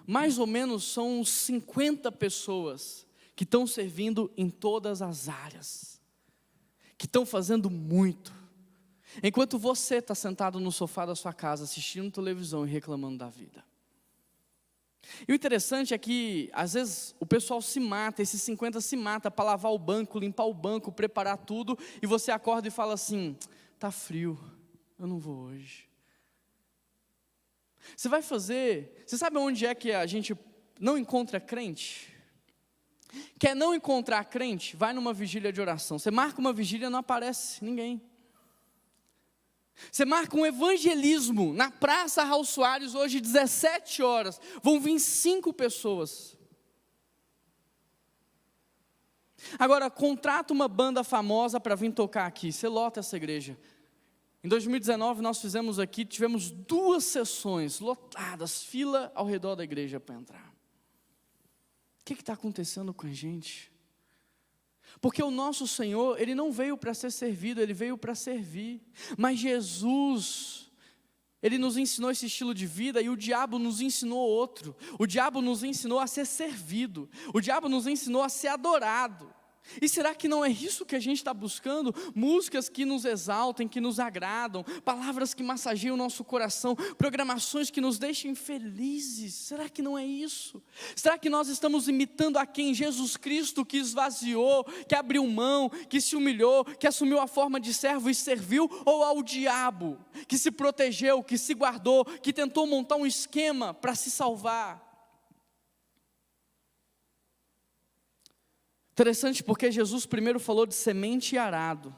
mais ou menos são uns 50 pessoas que estão servindo em todas as áreas, que estão fazendo muito, enquanto você está sentado no sofá da sua casa, assistindo televisão e reclamando da vida. E o interessante é que, às vezes, o pessoal se mata, esses 50 se mata para lavar o banco, limpar o banco, preparar tudo, e você acorda e fala assim, está frio, eu não vou hoje. Você sabe onde é que a gente não encontra crente? Quer não encontrar crente? Vai numa vigília de oração. Você marca uma vigília, não aparece ninguém. Você marca um evangelismo na Praça Raul Soares, hoje 17 horas, vão vir 5 pessoas. Agora, contrata uma banda famosa para vir tocar aqui, você lota essa igreja. Em 2019 nós fizemos aqui, tivemos 2 sessões lotadas, fila ao redor da igreja para entrar. O que está acontecendo com a gente? Porque o nosso Senhor, Ele não veio para ser servido, Ele veio para servir. Mas Jesus, Ele nos ensinou esse estilo de vida e o diabo nos ensinou outro. O diabo nos ensinou a ser servido, o diabo nos ensinou a ser adorado. E será que não é isso que a gente está buscando? Músicas que nos exaltem, que nos agradam, palavras que massageiam o nosso coração, programações que nos deixem felizes. Será que não é isso? Será que nós estamos imitando a quem? Jesus Cristo, que esvaziou, que abriu mão, que se humilhou, que assumiu a forma de servo e serviu? Ou ao diabo, que se protegeu, que se guardou, que tentou montar um esquema para se salvar? Interessante porque Jesus primeiro falou de semente e arado,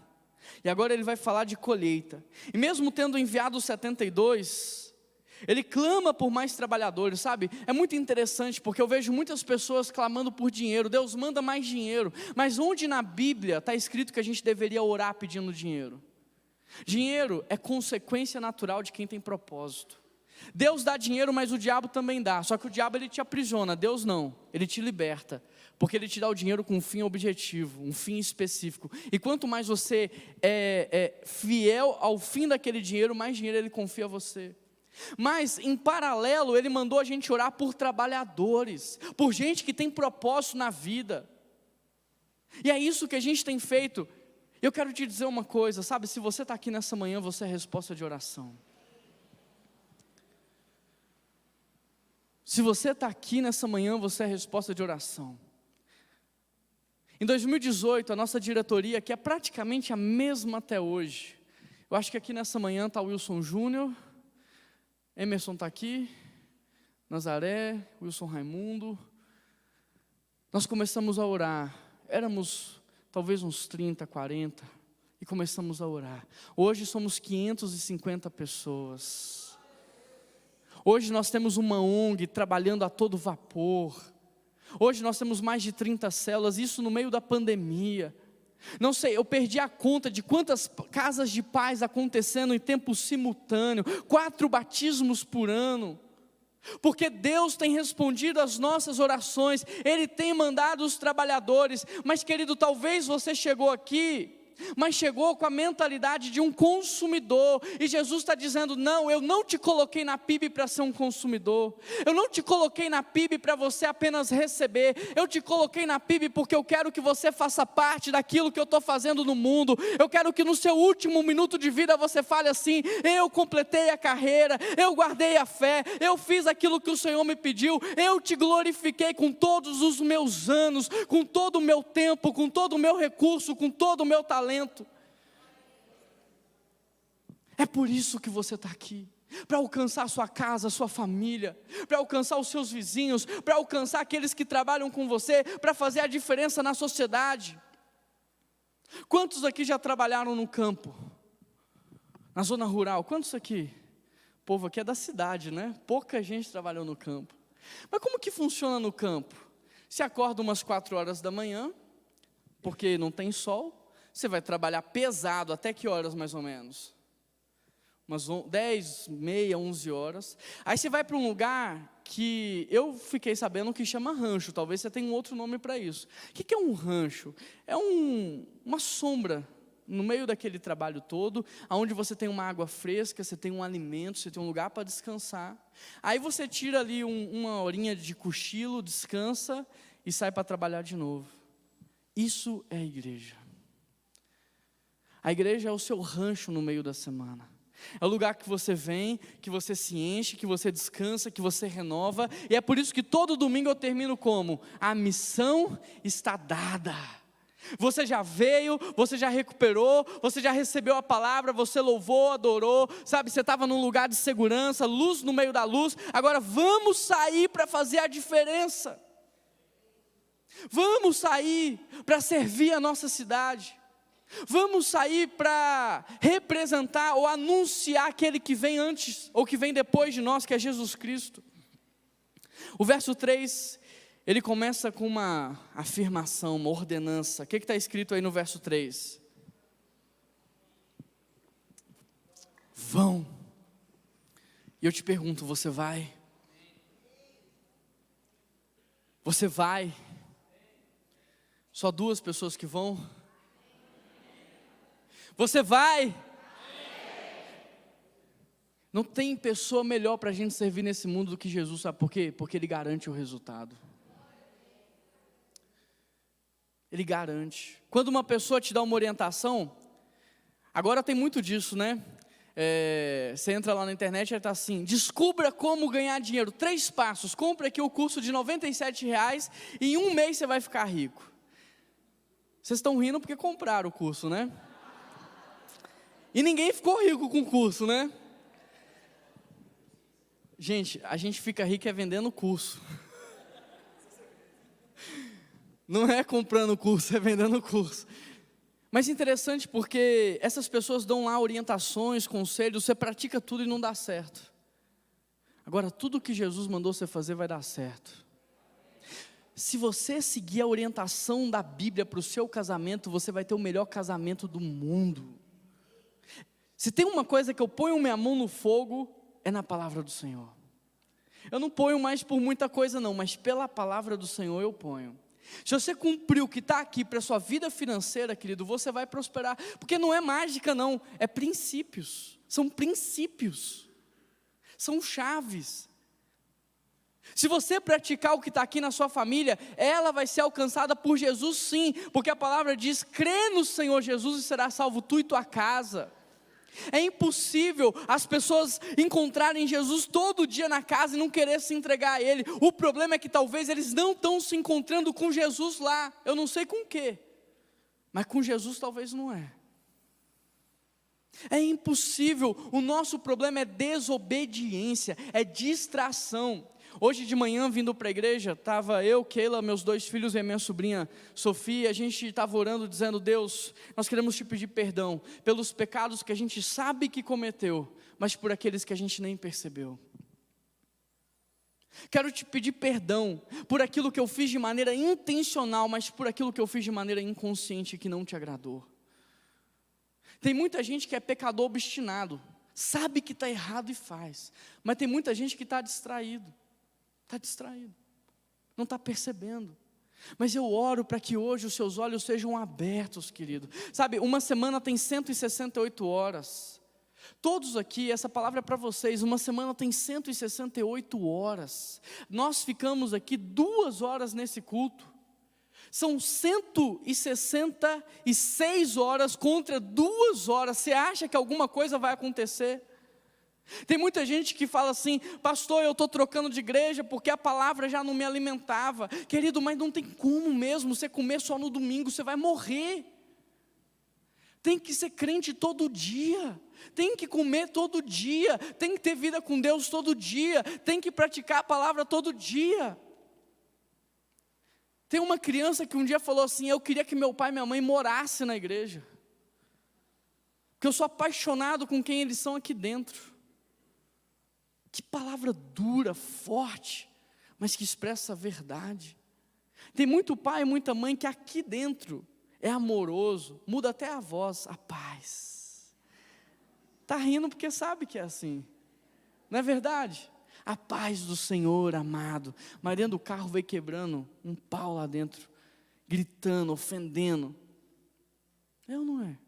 e agora ele vai falar de colheita. E mesmo tendo enviado os 72, ele clama por mais trabalhadores, sabe? É muito interessante porque eu vejo muitas pessoas clamando por dinheiro. Deus manda mais dinheiro, mas onde na Bíblia está escrito que a gente deveria orar pedindo dinheiro? Dinheiro é consequência natural de quem tem propósito. Deus dá dinheiro, mas o diabo também dá. Só que o diabo ele te aprisiona, Deus não, ele te liberta. Porque Ele te dá o dinheiro com um fim objetivo, um fim específico. E quanto mais você é fiel ao fim daquele dinheiro, mais dinheiro Ele confia a você. Mas, em paralelo, Ele mandou a gente orar por trabalhadores, por gente que tem propósito na vida. E é isso que a gente tem feito. Eu quero te dizer uma coisa, sabe? Se você está aqui nessa manhã, você é resposta de oração. Se você está aqui nessa manhã, você é resposta de oração. Em 2018, a nossa diretoria, que é praticamente a mesma até hoje, eu acho que aqui nessa manhã está o Wilson Júnior, Emerson está aqui, Nazaré, Wilson Raimundo. Nós começamos a orar, éramos talvez uns 30, 40, e começamos a orar. Hoje somos 550 pessoas. Hoje nós temos uma ONG trabalhando a todo vapor. Hoje nós temos mais de 30 células, isso no meio da pandemia. Não sei, eu perdi a conta de quantas casas de paz acontecendo em tempo simultâneo, 4 batismos por ano. Porque Deus tem respondido às nossas orações, Ele tem mandado os trabalhadores. Mas querido, talvez você chegou aqui, mas chegou com a mentalidade de um consumidor, e Jesus está dizendo, não, eu não te coloquei na PIB para ser um consumidor, eu não te coloquei na PIB para você apenas receber, eu te coloquei na PIB porque eu quero que você faça parte daquilo que eu estou fazendo no mundo. Eu quero que no seu último minuto de vida você fale assim, eu completei a carreira, eu guardei a fé, eu fiz aquilo que o Senhor me pediu, eu te glorifiquei com todos os meus anos, com todo o meu tempo, com todo o meu recurso, com todo o meu talento. É por isso que você está aqui, para alcançar a sua casa, a sua família, para alcançar os seus vizinhos, para alcançar aqueles que trabalham com você, para fazer a diferença na sociedade. Quantos aqui já trabalharam no campo? Na zona rural, quantos aqui? O povo aqui é da cidade, né? Pouca gente trabalhou no campo. Mas como que funciona no campo? Você acorda umas 4 horas da manhã, porque não tem sol, você vai trabalhar pesado, até que horas mais ou menos? Umas 10, meia, 11 horas. Aí você vai para um lugar que eu fiquei sabendo que chama rancho, talvez você tenha um outro nome para isso. O que é um rancho? É uma sombra no meio daquele trabalho todo, onde você tem uma água fresca, você tem um alimento, você tem um lugar para descansar. Aí você tira ali uma horinha de cochilo, descansa e sai para trabalhar de novo. Isso é a igreja. A igreja é o seu rancho no meio da semana. É o lugar que você vem, que você se enche, que você descansa, que você renova. E é por isso que todo domingo eu termino como? A missão está dada. Você já veio, você já recuperou, você já recebeu a palavra, você louvou, adorou, sabe, você estava num lugar de segurança, luz no meio da luz. Agora vamos sair para fazer a diferença. Vamos sair para servir a nossa cidade. Vamos sair para representar ou anunciar aquele que vem antes ou que vem depois de nós, que é Jesus Cristo. O verso 3, ele começa com uma afirmação, uma ordenança. O que está escrito aí no verso 3? Vão. E eu te pergunto, você vai? Você vai? Só 2 pessoas que vão? Você vai? Não tem pessoa melhor para a gente servir nesse mundo do que Jesus, sabe por quê? Porque Ele garante o resultado. Ele garante. Quando uma pessoa te dá uma orientação, agora tem muito disso, né? Você entra lá na internet e está assim: descubra como ganhar dinheiro, 3 passos, compre aqui o curso de R$ 97 e em 1 mês você vai ficar rico. Vocês estão rindo porque compraram o curso, né? E ninguém ficou rico com o curso, né? Gente, a gente fica rico é vendendo curso. Não é comprando curso, é vendendo curso. Mas interessante porque essas pessoas dão lá orientações, conselhos, você pratica tudo e não dá certo. Agora, tudo que Jesus mandou você fazer vai dar certo. Se você seguir a orientação da Bíblia para o seu casamento, você vai ter o melhor casamento do mundo. Se tem uma coisa que eu ponho minha mão no fogo, é na palavra do Senhor. Eu não ponho mais por muita coisa não, mas pela palavra do Senhor eu ponho. Se você cumprir o que está aqui para a sua vida financeira, querido, você vai prosperar. Porque não é mágica não, é princípios. São princípios. São chaves. Se você praticar o que está aqui na sua família, ela vai ser alcançada por Jesus sim. Porque a palavra diz, crê no Senhor Jesus e será salvo tu e tua casa. É impossível as pessoas encontrarem Jesus todo dia na casa e não querer se entregar a Ele. O problema é que talvez eles não estão se encontrando com Jesus lá. Eu não sei com o quê, mas com Jesus talvez não é. É impossível. O nosso problema é desobediência, é distração. Hoje de manhã, vindo para a igreja, estava eu, Keila, meus 2 filhos e a minha sobrinha Sofia. A gente estava orando, dizendo: Deus, nós queremos te pedir perdão pelos pecados que a gente sabe que cometeu, mas por aqueles que a gente nem percebeu. Quero te pedir perdão por aquilo que eu fiz de maneira intencional, mas por aquilo que eu fiz de maneira inconsciente que não te agradou. Tem muita gente que é pecador obstinado, sabe que está errado e faz, mas tem muita gente que está distraído. Está distraído, não está percebendo. Mas eu oro para que hoje os seus olhos sejam abertos, querido. Sabe, uma semana tem 168 horas. Todos aqui, essa palavra é para vocês. Uma semana tem 168 horas. Nós ficamos aqui 2 horas nesse culto. São 166 horas contra 2 horas. Você acha que alguma coisa vai acontecer? Tem muita gente que fala assim: pastor, eu estou trocando de igreja porque a palavra já não me alimentava. Querido, mas não tem como mesmo você comer só no domingo, você vai morrer. Tem que ser crente todo dia, tem que comer todo dia, tem que ter vida com Deus todo dia, tem que praticar a palavra todo dia. Tem uma criança que um dia falou assim: eu queria que meu pai e minha mãe morassem na igreja. porque eu sou apaixonado com quem eles são aqui dentro. Que palavra dura, forte, mas que expressa a verdade. Tem muito pai e muita mãe que aqui dentro é amoroso, muda até a voz, a paz. Está rindo porque sabe que é assim, não é verdade? A paz do Senhor amado, mas dentro do carro veio quebrando um pau lá dentro, gritando, ofendendo. É ou não é?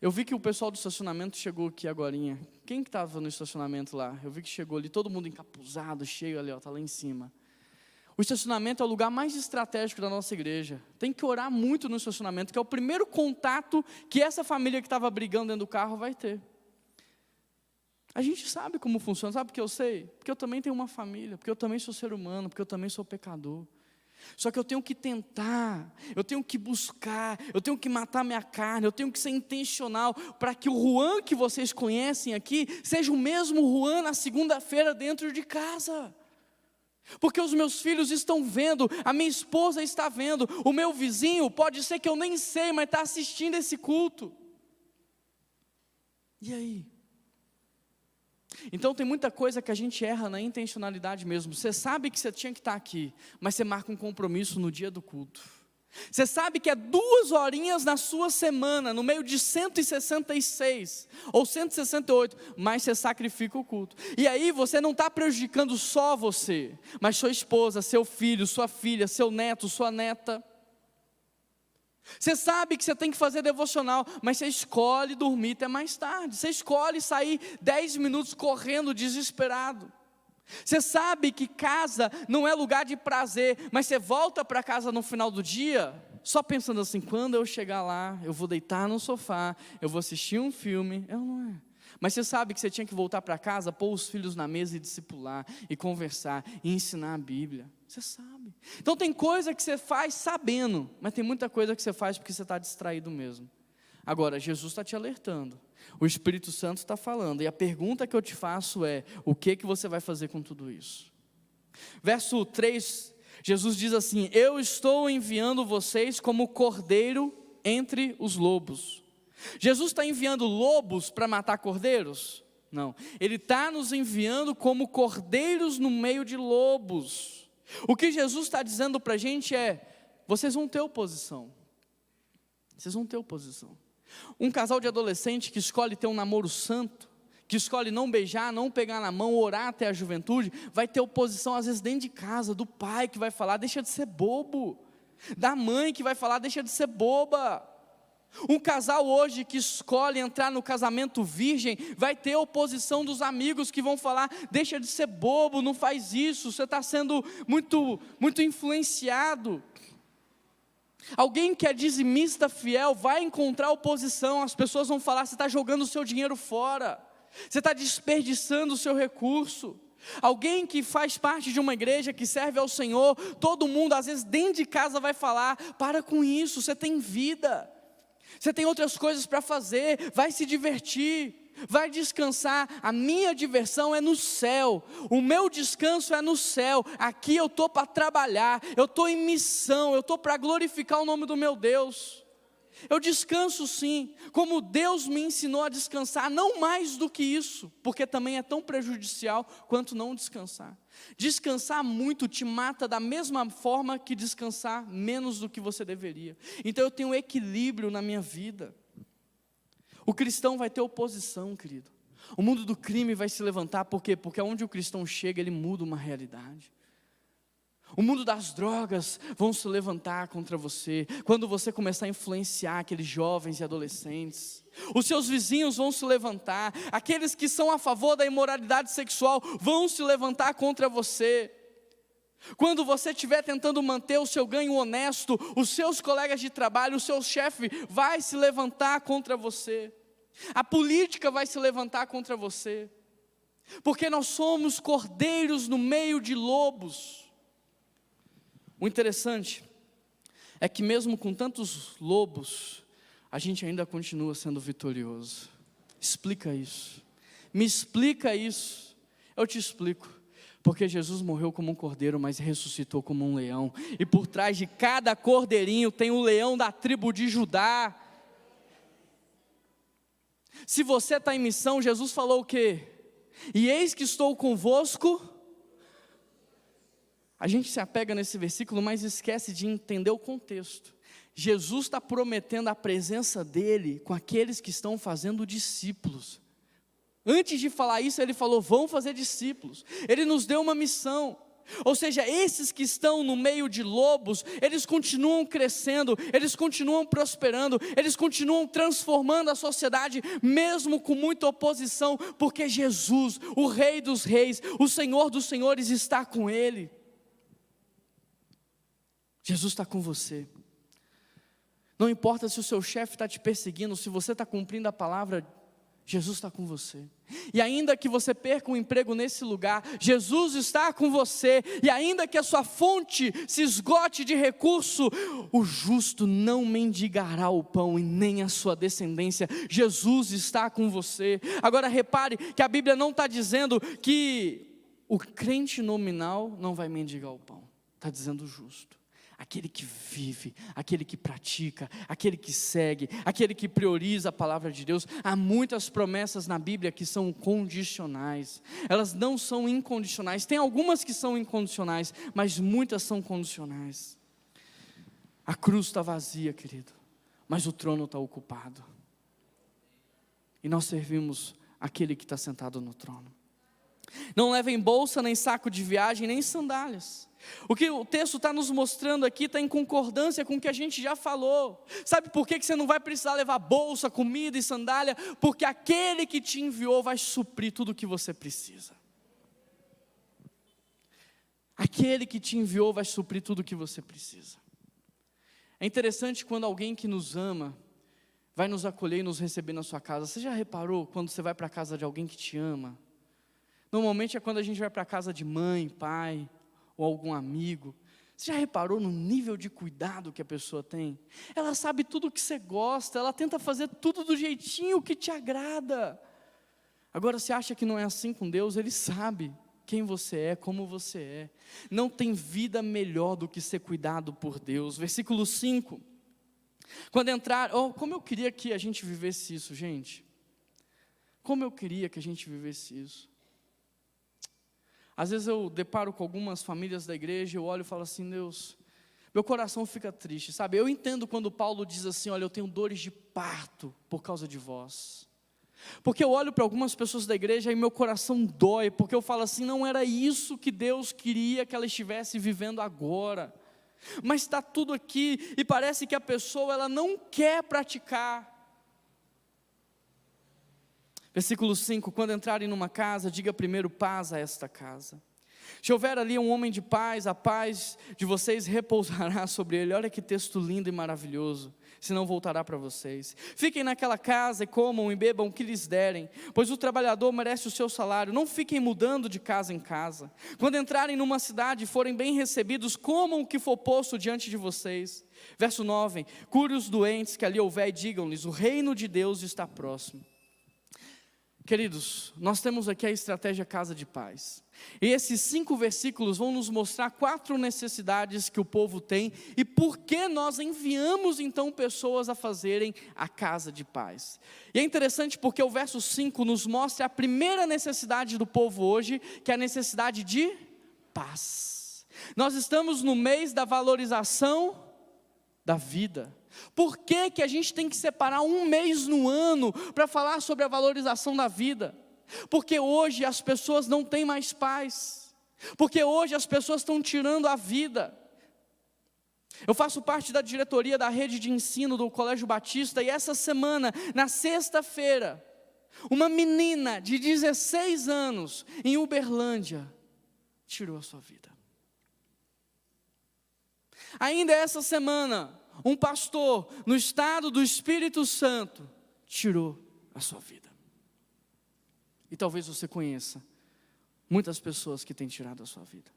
Eu vi que o pessoal do estacionamento chegou aqui agorinha. Quem que estava no estacionamento lá? Eu vi que chegou ali, todo mundo encapuzado, cheio ali, está lá em cima. O estacionamento é o lugar mais estratégico da nossa igreja. Tem que orar muito no estacionamento, que é o primeiro contato que essa família que estava brigando dentro do carro vai ter. A gente sabe como funciona, sabe por que eu sei? Porque eu também tenho uma família, porque eu também sou ser humano, porque eu também sou pecador. Só que eu tenho que tentar, eu tenho que buscar, eu tenho que matar minha carne, eu tenho que ser intencional para que o Juan que vocês conhecem aqui seja o mesmo Juan na segunda-feira dentro de casa. Porque os meus filhos estão vendo, a minha esposa está vendo, o meu vizinho pode ser que eu nem sei, mas está assistindo esse culto. E aí? Então tem muita coisa que a gente erra na intencionalidade mesmo. Você sabe que você tinha que estar aqui, mas você marca um compromisso no dia do culto. Você sabe que é 2 horinhas na sua semana, no meio de 166 ou 168, mas você sacrifica o culto. E aí você não está prejudicando só você, mas sua esposa, seu filho, sua filha, seu neto, sua neta. Você sabe que você tem que fazer devocional, mas você escolhe dormir até mais tarde. Você escolhe sair 10 minutos correndo desesperado. Você sabe que casa não é lugar de prazer, mas você volta para casa no final do dia, só pensando assim, quando eu chegar lá, eu vou deitar no sofá, eu vou assistir um filme, não é. Mas você sabe que você tinha que voltar para casa, pôr os filhos na mesa e discipular, e conversar, e ensinar a Bíblia. Você sabe. Então tem coisa que você faz sabendo, mas tem muita coisa que você faz porque você está distraído mesmo. Agora, Jesus está te alertando, o Espírito Santo está falando, e a pergunta que eu te faço é, o que você vai fazer com tudo isso? Verso 3, Jesus diz assim, eu estou enviando vocês como cordeiro entre os lobos. Jesus está enviando lobos para matar cordeiros? Não, Ele está nos enviando como cordeiros no meio de lobos. O que Jesus está dizendo para a gente é, vocês vão ter oposição. Vocês vão ter oposição. Um casal de adolescente que escolhe ter um namoro santo, que escolhe não beijar, não pegar na mão, orar até a juventude, vai ter oposição às vezes dentro de casa, do pai que vai falar, deixa de ser bobo, da mãe que vai falar, deixa de ser boba. Um casal hoje que escolhe entrar no casamento virgem, vai ter oposição dos amigos que vão falar, deixa de ser bobo, não faz isso, você está sendo muito influenciado. Alguém que é dizimista fiel vai encontrar oposição, as pessoas vão falar, você está jogando o seu dinheiro fora, você está desperdiçando o seu recurso. Alguém que faz parte de uma igreja, que serve ao Senhor, todo mundo às vezes dentro de casa vai falar, para com isso, você tem vida, você tem outras coisas para fazer, vai se divertir, vai descansar. A minha diversão é no céu, o meu descanso é no céu. Aqui eu estou para trabalhar, eu estou em missão, eu estou para glorificar o nome do meu Deus. Eu descanso sim, como Deus me ensinou a descansar, não mais do que isso, porque também é tão prejudicial quanto não descansar. Descansar muito te mata da mesma forma que descansar menos do que você deveria. Então eu tenho equilíbrio na minha vida. O cristão vai ter oposição, querido. O mundo do crime vai se levantar, por quê? Porque onde o cristão chega, ele muda uma realidade. O mundo das drogas vão se levantar contra você, quando você começar a influenciar aqueles jovens e adolescentes. Os seus vizinhos vão se levantar, aqueles que são a favor da imoralidade sexual vão se levantar contra você. Quando você estiver tentando manter o seu ganho honesto, os seus colegas de trabalho, o seu chefe vai se levantar contra você. A política vai se levantar contra você, porque nós somos cordeiros no meio de lobos. O interessante é que mesmo com tantos lobos, a gente ainda continua sendo vitorioso. Explica isso, me explica isso. Eu te explico, porque Jesus morreu como um cordeiro, mas ressuscitou como um leão, e por trás de cada cordeirinho tem o leão da tribo de Judá. Se você está em missão, Jesus falou o quê? E eis que estou convosco. A gente se apega nesse versículo, mas esquece de entender o contexto. Jesus está prometendo a presença dele com aqueles que estão fazendo discípulos. Antes de falar isso, ele falou, vão fazer discípulos. Ele nos deu uma missão. Ou seja, esses que estão no meio de lobos, eles continuam crescendo, eles continuam prosperando, eles continuam transformando a sociedade, mesmo com muita oposição, porque Jesus, o Rei dos Reis, o Senhor dos Senhores está com ele. Jesus está com você. Não importa se o seu chefe está te perseguindo, se você está cumprindo a palavra, Jesus está com você. E ainda que você perca um emprego nesse lugar, Jesus está com você. E ainda que a sua fonte se esgote de recurso, o justo não mendigará o pão e nem a sua descendência. Jesus está com você. Agora repare que a Bíblia não está dizendo que o crente nominal não vai mendigar o pão. Está dizendo o justo. Aquele que vive, aquele que pratica, aquele que segue, aquele que prioriza a palavra de Deus. Há muitas promessas na Bíblia que são condicionais, elas não são incondicionais. Tem algumas que são incondicionais, mas muitas são condicionais. A cruz está vazia, querido, mas o trono está ocupado. E nós servimos aquele que está sentado no trono. Não levem bolsa, nem saco de viagem, nem sandálias. O que o texto está nos mostrando aqui está em concordância com o que a gente já falou. Sabe por que você não vai precisar levar bolsa, comida e sandália? Porque aquele que te enviou vai suprir tudo o que você precisa. Aquele que te enviou vai suprir tudo o que você precisa. É interessante quando alguém que nos ama vai nos acolher e nos receber na sua casa. Você já reparou quando você vai para a casa de alguém que te ama? Normalmente é quando a gente vai para a casa de mãe, pai ou algum amigo. Você já reparou no nível de cuidado que a pessoa tem? Ela sabe tudo o que você gosta, ela tenta fazer tudo do jeitinho que te agrada. Agora você acha que não é assim com Deus? Ele sabe quem você é, como você é. Não tem vida melhor do que ser cuidado por Deus. Versículo 5. Quando entrar, como eu queria que a gente vivesse isso, gente. Como eu queria que a gente vivesse isso. Às vezes eu deparo com algumas famílias da igreja, eu olho e falo assim, Deus, meu coração fica triste, sabe? Eu entendo quando Paulo diz assim, olha, eu tenho dores de parto por causa de vós. Porque eu olho para algumas pessoas da igreja e meu coração dói, porque eu falo assim, não era isso que Deus queria que ela estivesse vivendo agora. Mas está tudo aqui e parece que a pessoa ela não quer praticar. Versículo 5, quando entrarem numa casa, diga primeiro paz a esta casa. Se houver ali um homem de paz, a paz de vocês repousará sobre ele. Olha que texto lindo e maravilhoso, senão voltará para vocês. Fiquem naquela casa e comam e bebam o que lhes derem, pois o trabalhador merece o seu salário. Não fiquem mudando de casa em casa. Quando entrarem numa cidade e forem bem recebidos, comam o que for posto diante de vocês. Verso 9, cure os doentes que ali houver e digam-lhes, o reino de Deus está próximo. Queridos, nós temos aqui a estratégia Casa de Paz. E esses 5 versículos vão nos mostrar 4 necessidades que o povo tem e por que nós enviamos então pessoas a fazerem a Casa de Paz. E é interessante porque o verso 5 nos mostra a primeira necessidade do povo hoje, que é a necessidade de paz. Nós estamos no mês da valorização da vida. Por que que a gente tem que separar um mês no ano para falar sobre a valorização da vida? Porque hoje as pessoas não têm mais paz. Porque hoje as pessoas estão tirando a vida. Eu faço parte da diretoria da rede de ensino do Colégio Batista e essa semana, na sexta-feira, uma menina de 16 anos em Uberlândia tirou a sua vida. Ainda essa semana, um pastor no estado do Espírito Santo tirou a sua vida. E talvez você conheça muitas pessoas que têm tirado a sua vida.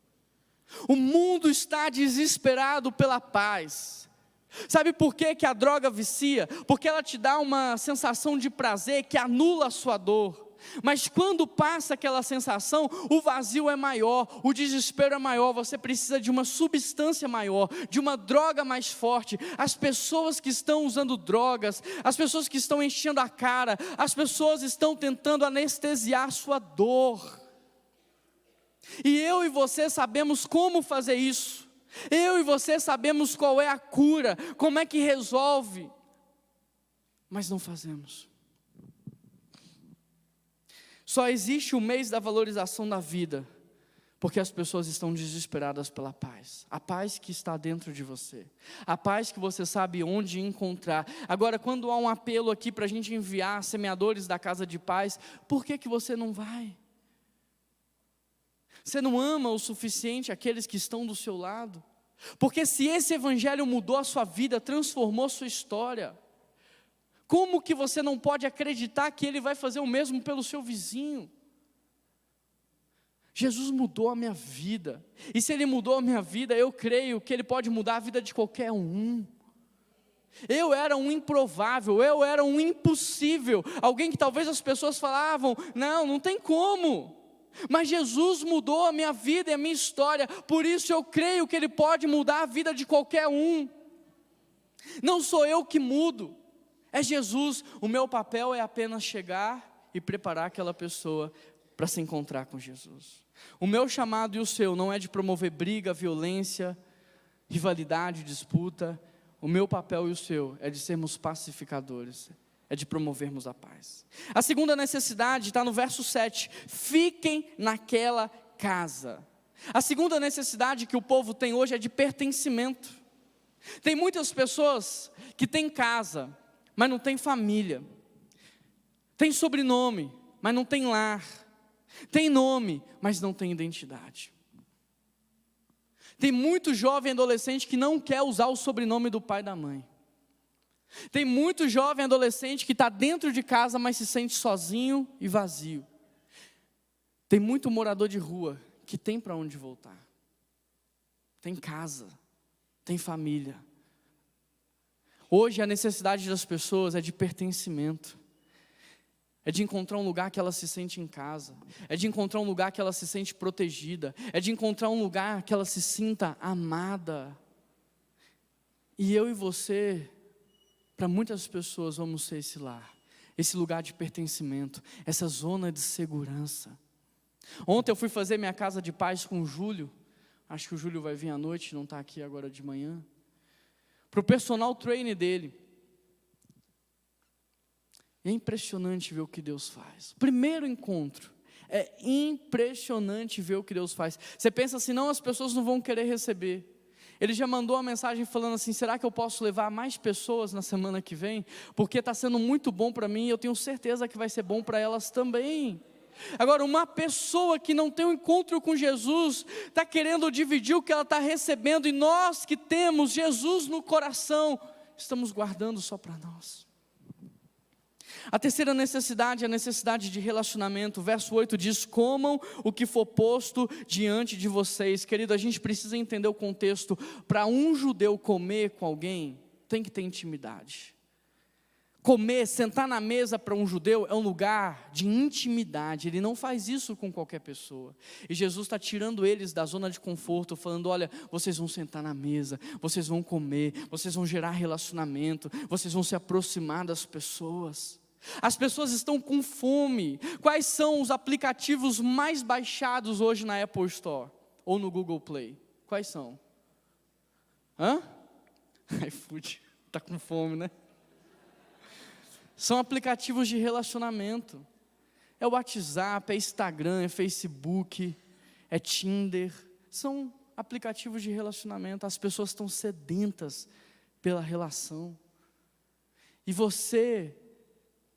O mundo está desesperado pela paz. Sabe por que que a droga vicia? Porque ela te dá uma sensação de prazer que anula a sua dor. Mas quando passa aquela sensação, o vazio é maior, o desespero é maior, você precisa de uma substância maior, de uma droga mais forte. As pessoas que estão usando drogas, as pessoas que estão enchendo a cara, as pessoas estão tentando anestesiar sua dor. E eu e você sabemos como fazer isso. Eu e você sabemos qual é a cura, como é que resolve, mas não fazemos. Só existe o mês da valorização da vida, porque as pessoas estão desesperadas pela paz. A paz que está dentro de você. A paz que você sabe onde encontrar. Agora, quando há um apelo aqui para a gente enviar semeadores da casa de paz, por que você não vai? Você não ama o suficiente aqueles que estão do seu lado? Porque se esse evangelho mudou a sua vida, transformou sua história, como que você não pode acreditar que ele vai fazer o mesmo pelo seu vizinho? Jesus mudou a minha vida, e se ele mudou a minha vida, eu creio que ele pode mudar a vida de qualquer um. Eu era um improvável, eu era um impossível, alguém que talvez as pessoas falavam, não tem como. Mas Jesus mudou a minha vida e a minha história, por isso eu creio que ele pode mudar a vida de qualquer um. Não sou eu que mudo, é Jesus. O meu papel é apenas chegar e preparar aquela pessoa para se encontrar com Jesus. O meu chamado e o seu não é de promover briga, violência, rivalidade, disputa. O meu papel e o seu é de sermos pacificadores, é de promovermos a paz. A segunda necessidade está no verso 7, fiquem naquela casa. A segunda necessidade que o povo tem hoje é de pertencimento. Tem muitas pessoas que têm casa, mas não tem família. Tem sobrenome, mas não tem lar. Tem nome, mas não tem identidade. Tem muito jovem adolescente que não quer usar o sobrenome do pai e da mãe. Tem muito jovem adolescente que está dentro de casa, mas se sente sozinho e vazio. Tem muito morador de rua que tem para onde voltar. Tem casa, tem família. Hoje a necessidade das pessoas é de pertencimento. É de encontrar um lugar que ela se sente em casa. É de encontrar um lugar que ela se sente protegida. É de encontrar um lugar que ela se sinta amada. E eu e você, para muitas pessoas, vamos ser esse lar. Esse lugar de pertencimento. Essa zona de segurança. Ontem eu fui fazer minha casa de paz com o Júlio. Acho que o Júlio vai vir à noite, não está aqui agora de manhã. Para o personal trainer dele. É impressionante ver o que Deus faz. Primeiro encontro, é impressionante ver o que Deus faz. Você pensa assim, não, as pessoas não vão querer receber. Ele já mandou uma mensagem falando assim, será que eu posso levar mais pessoas na semana que vem? Porque está sendo muito bom para mim e eu tenho certeza que vai ser bom para elas também. Agora, uma pessoa que não tem um encontro com Jesus, está querendo dividir o que ela está recebendo, e nós que temos Jesus no coração, estamos guardando só para nós. A terceira necessidade é a necessidade de relacionamento. O verso 8 diz, comam o que for posto diante de vocês. Querido, a gente precisa entender o contexto. Para um judeu comer com alguém, tem que ter intimidade. Comer, sentar na mesa para um judeu é um lugar de intimidade. Ele não faz isso com qualquer pessoa. E Jesus está tirando eles da zona de conforto, falando, olha, vocês vão sentar na mesa, vocês vão comer, vocês vão gerar relacionamento, vocês vão se aproximar das pessoas. As pessoas estão com fome. Quais são os aplicativos mais baixados hoje na Apple Store? Ou no Google Play? Quais são? iFood, está com fome, né? São aplicativos de relacionamento. É o WhatsApp, é Instagram, é Facebook, é Tinder. São aplicativos de relacionamento. As pessoas estão sedentas pela relação. E você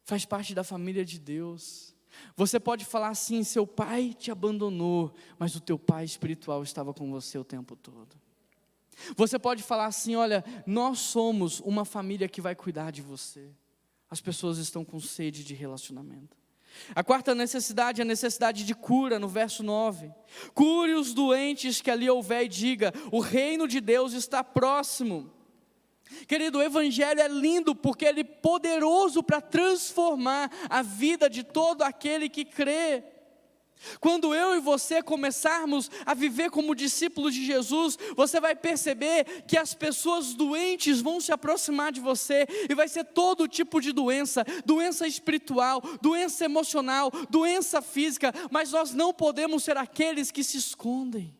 faz parte da família de Deus. Você pode falar assim, seu pai te abandonou, mas o teu pai espiritual estava com você o tempo todo. Você pode falar assim, olha, nós somos uma família que vai cuidar de você. As pessoas estão com sede de relacionamento. A quarta necessidade é a necessidade de cura, no verso 9. Cure os doentes que ali houver e diga, o reino de Deus está próximo. Querido, o Evangelho é lindo porque ele é poderoso para transformar a vida de todo aquele que crê. Quando eu e você começarmos a viver como discípulos de Jesus, você vai perceber que as pessoas doentes vão se aproximar de você, e vai ser todo tipo de doença, doença espiritual, doença emocional, doença física, mas nós não podemos ser aqueles que se escondem.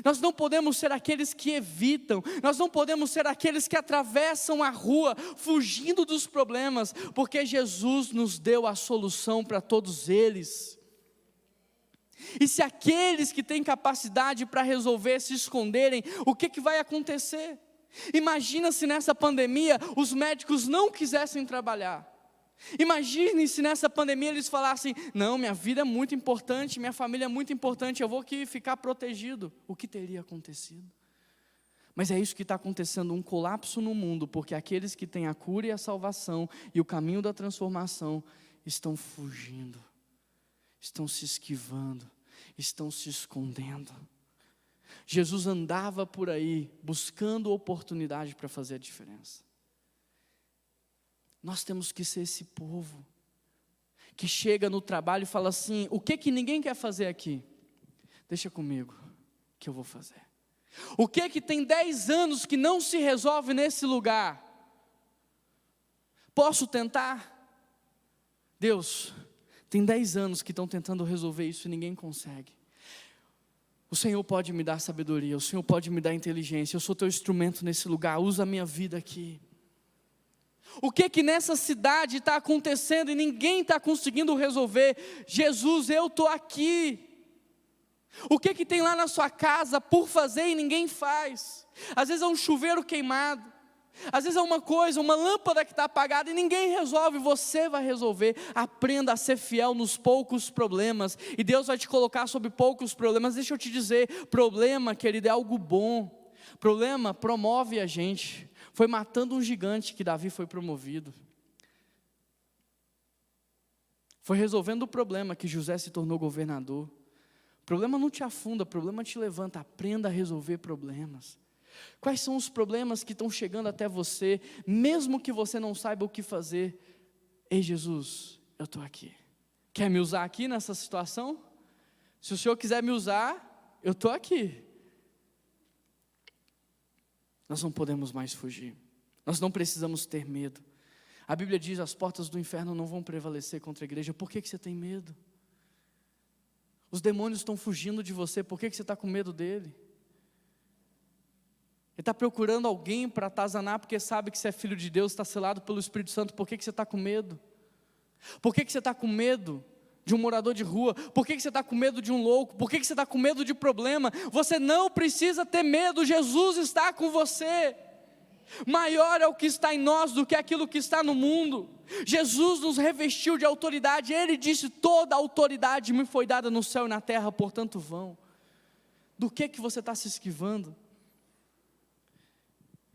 Nós não podemos ser aqueles que evitam, nós não podemos ser aqueles que atravessam a rua fugindo dos problemas, porque Jesus nos deu a solução para todos eles. E se aqueles que têm capacidade para resolver se esconderem, o que vai acontecer? Imagina se nessa pandemia os médicos não quisessem trabalhar. Imagine se nessa pandemia eles falassem: não, minha vida é muito importante, minha família é muito importante, eu vou aqui ficar protegido. O que teria acontecido? Mas é isso que está acontecendo, um colapso no mundo, porque aqueles que têm a cura e a salvação e o caminho da transformação estão fugindo, estão se esquivando, estão se escondendo. Jesus andava por aí buscando oportunidade para fazer a diferença. Nós temos que ser esse povo que chega no trabalho e fala assim: o que ninguém quer fazer aqui? Deixa comigo, que eu vou fazer. O que tem 10 anos que não se resolve nesse lugar? Posso tentar? Deus, tem 10 anos que estão tentando resolver isso e ninguém consegue. O Senhor pode me dar sabedoria, o Senhor pode me dar inteligência, eu sou teu instrumento nesse lugar, usa a minha vida aqui. O que nessa cidade está acontecendo e ninguém está conseguindo resolver? Jesus, eu estou aqui. O que tem lá na sua casa por fazer e ninguém faz? Às vezes é um chuveiro queimado, às vezes é uma coisa, uma lâmpada que está apagada e ninguém resolve. Você vai resolver. Aprenda a ser fiel nos poucos problemas, e Deus vai te colocar sobre poucos problemas. Deixa eu te dizer, problema, querido, é algo bom. Problema promove a gente. Foi matando um gigante que Davi foi promovido. Foi resolvendo o problema que José se tornou governador. Problema não te afunda, problema te levanta. Aprenda a resolver problemas. Quais são os problemas que estão chegando até você, mesmo que você não saiba o que fazer? Ei, Jesus, eu estou aqui. Quer me usar aqui nessa situação? Se o Senhor quiser me usar, eu estou aqui. Nós não podemos mais fugir. Nós não precisamos ter medo. A Bíblia diz: as portas do inferno não vão prevalecer contra a igreja. Por que você tem medo? Os demônios estão fugindo de você. Por que você está com medo dele? Ele está procurando alguém para atazanar, porque sabe que você é filho de Deus, está selado pelo Espírito Santo. Por que você está com medo? Por que você está com medo de um morador de rua? Por que você está com medo de um louco? Por que você está com medo de problema? Você não precisa ter medo, Jesus está com você. Maior é o que está em nós do que aquilo que está no mundo. Jesus nos revestiu de autoridade, Ele disse: toda a autoridade me foi dada no céu e na terra, portanto vão. Do que você está se esquivando?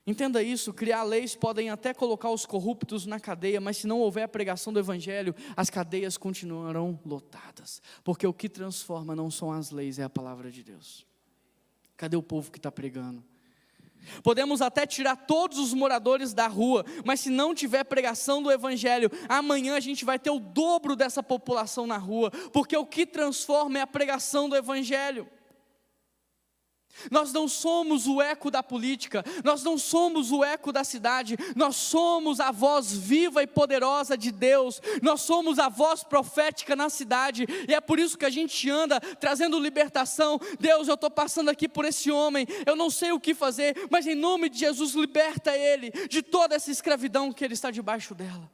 Entenda isso, criar leis podem até colocar os corruptos na cadeia, mas se não houver a pregação do Evangelho, as cadeias continuarão lotadas, porque o que transforma não são as leis, é a palavra de Deus. Cadê o povo que está pregando? Podemos até tirar todos os moradores da rua, mas se não tiver pregação do Evangelho, amanhã a gente vai ter o dobro dessa população na rua, porque o que transforma é a pregação do Evangelho. Nós não somos o eco da política, nós não somos o eco da cidade, nós somos a voz viva e poderosa de Deus, nós somos a voz profética na cidade, e é por isso que a gente anda trazendo libertação. Deus, eu estou passando aqui por esse homem, eu não sei o que fazer, mas em nome de Jesus, liberta ele de toda essa escravidão que ele está debaixo dela.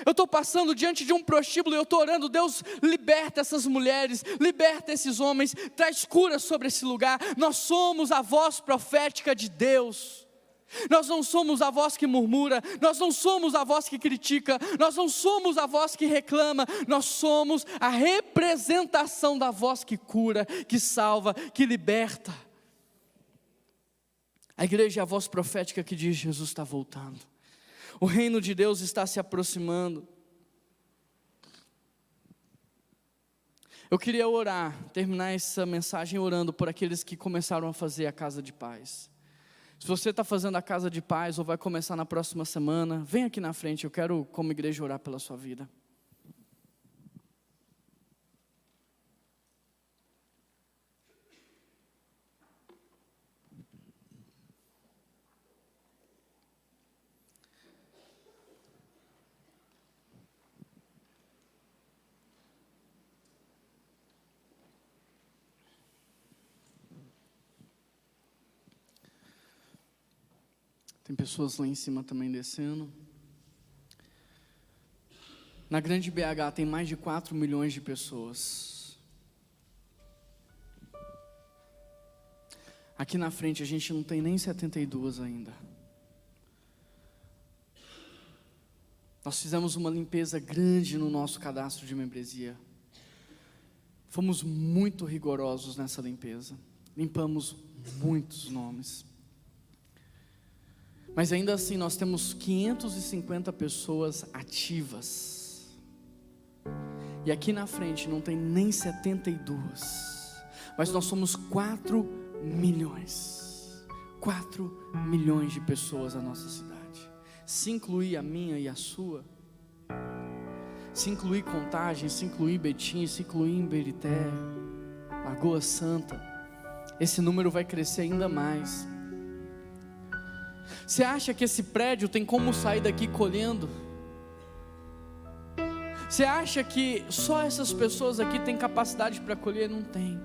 Eu estou passando diante de um prostíbulo e eu estou orando: Deus, liberta essas mulheres, liberta esses homens, traz cura sobre esse lugar. Nós somos a voz profética de Deus. Nós não somos a voz que murmura, nós não somos a voz que critica, nós não somos a voz que reclama, nós somos a representação da voz que cura, que salva, que liberta. A igreja é a voz profética que diz: Jesus está voltando. O reino de Deus está se aproximando. Eu queria orar, terminar essa mensagem orando por aqueles que começaram a fazer a casa de paz. Se você está fazendo a casa de paz ou vai começar na próxima semana, vem aqui na frente, eu quero, como igreja, orar pela sua vida. Tem pessoas lá em cima também descendo. Na Grande BH tem mais de 4 milhões de pessoas. Aqui na frente a gente não tem nem 72 ainda. Nós fizemos uma limpeza grande no nosso cadastro de membresia. Fomos muito rigorosos nessa limpeza. Limpamos muitos nomes. Mas ainda assim nós temos 550 pessoas ativas. E aqui na frente não tem nem 72. Mas nós somos 4 milhões. 4 milhões de pessoas na nossa cidade. Se incluir a minha e a sua, se incluir Contagem, se incluir Betim, se incluir Iberité, Lagoa Santa, esse número vai crescer ainda mais. Você acha que esse prédio tem como sair daqui colhendo? Você acha que só essas pessoas aqui têm capacidade para colher? Não tem.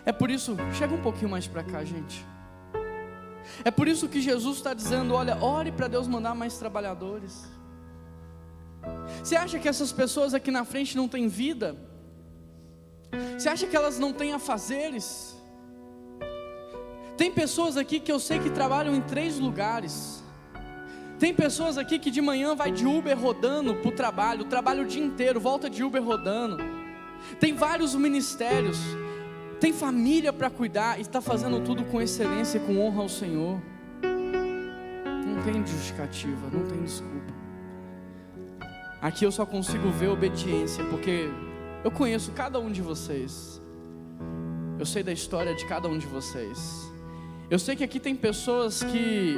É por isso, chega um pouquinho mais para cá, gente. É por isso que Jesus está dizendo, olha, ore para Deus mandar mais trabalhadores. Você acha que essas pessoas aqui na frente não têm vida? Você acha que elas não têm afazeres? Tem pessoas aqui que eu sei que trabalham em 3 lugares. Tem pessoas aqui que de manhã vai de Uber rodando para o trabalho o dia inteiro, volta de Uber rodando. Tem vários ministérios, tem família para cuidar e está fazendo tudo com excelência e com honra ao Senhor. Não tem justificativa, não tem desculpa. Aqui eu só consigo ver obediência, porque eu conheço cada um de vocês. Eu sei da história de cada um de vocês. Eu sei que aqui tem pessoas que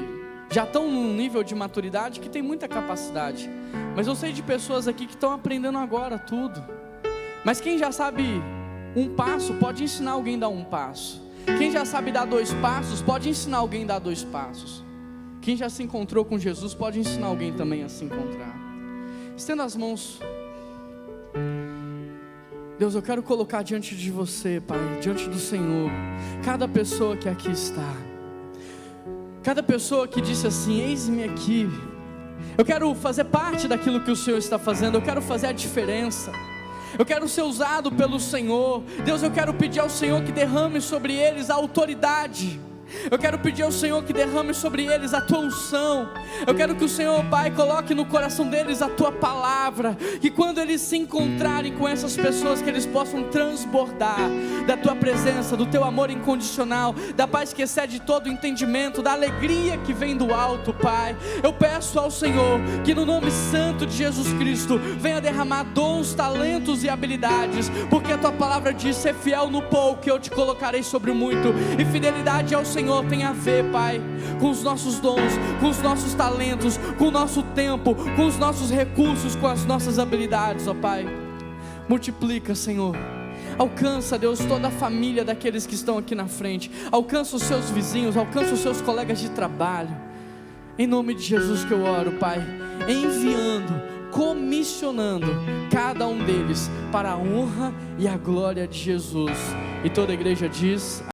já estão num nível de maturidade que tem muita capacidade. Mas eu sei de pessoas aqui que estão aprendendo agora tudo. Mas quem já sabe um passo, pode ensinar alguém a dar um passo. Quem já sabe dar 2 passos, pode ensinar alguém a dar 2 passos. Quem já se encontrou com Jesus, pode ensinar alguém também a se encontrar. Estenda as mãos. Deus, eu quero colocar diante de você, Pai, diante do Senhor, cada pessoa que aqui está, cada pessoa que disse assim, eis-me aqui, eu quero fazer parte daquilo que o Senhor está fazendo, eu quero fazer a diferença, eu quero ser usado pelo Senhor. Deus, eu quero pedir ao Senhor que derrame sobre eles a autoridade. Eu quero pedir ao Senhor que derrame sobre eles a tua unção. Eu quero que o Senhor, Pai, coloque no coração deles a tua palavra, que quando eles se encontrarem com essas pessoas, que eles possam transbordar da tua presença, do teu amor incondicional, da paz que excede todo o entendimento, da alegria que vem do alto, Pai. Eu peço ao Senhor que no nome santo de Jesus Cristo venha derramar dons, talentos e habilidades, porque a tua palavra diz, ser fiel no pouco que eu te colocarei sobre o muito. E fidelidade ao Senhor tem a ver, Pai, com os nossos dons, com os nossos talentos, com o nosso tempo, com os nossos recursos, com as nossas habilidades, ó Pai. Multiplica, Senhor. Alcança, Deus, toda a família daqueles que estão aqui na frente. Alcança os seus vizinhos, alcança os seus colegas de trabalho. Em nome de Jesus que eu oro, Pai, enviando, comissionando cada um deles para a honra e a glória de Jesus. E toda a igreja diz...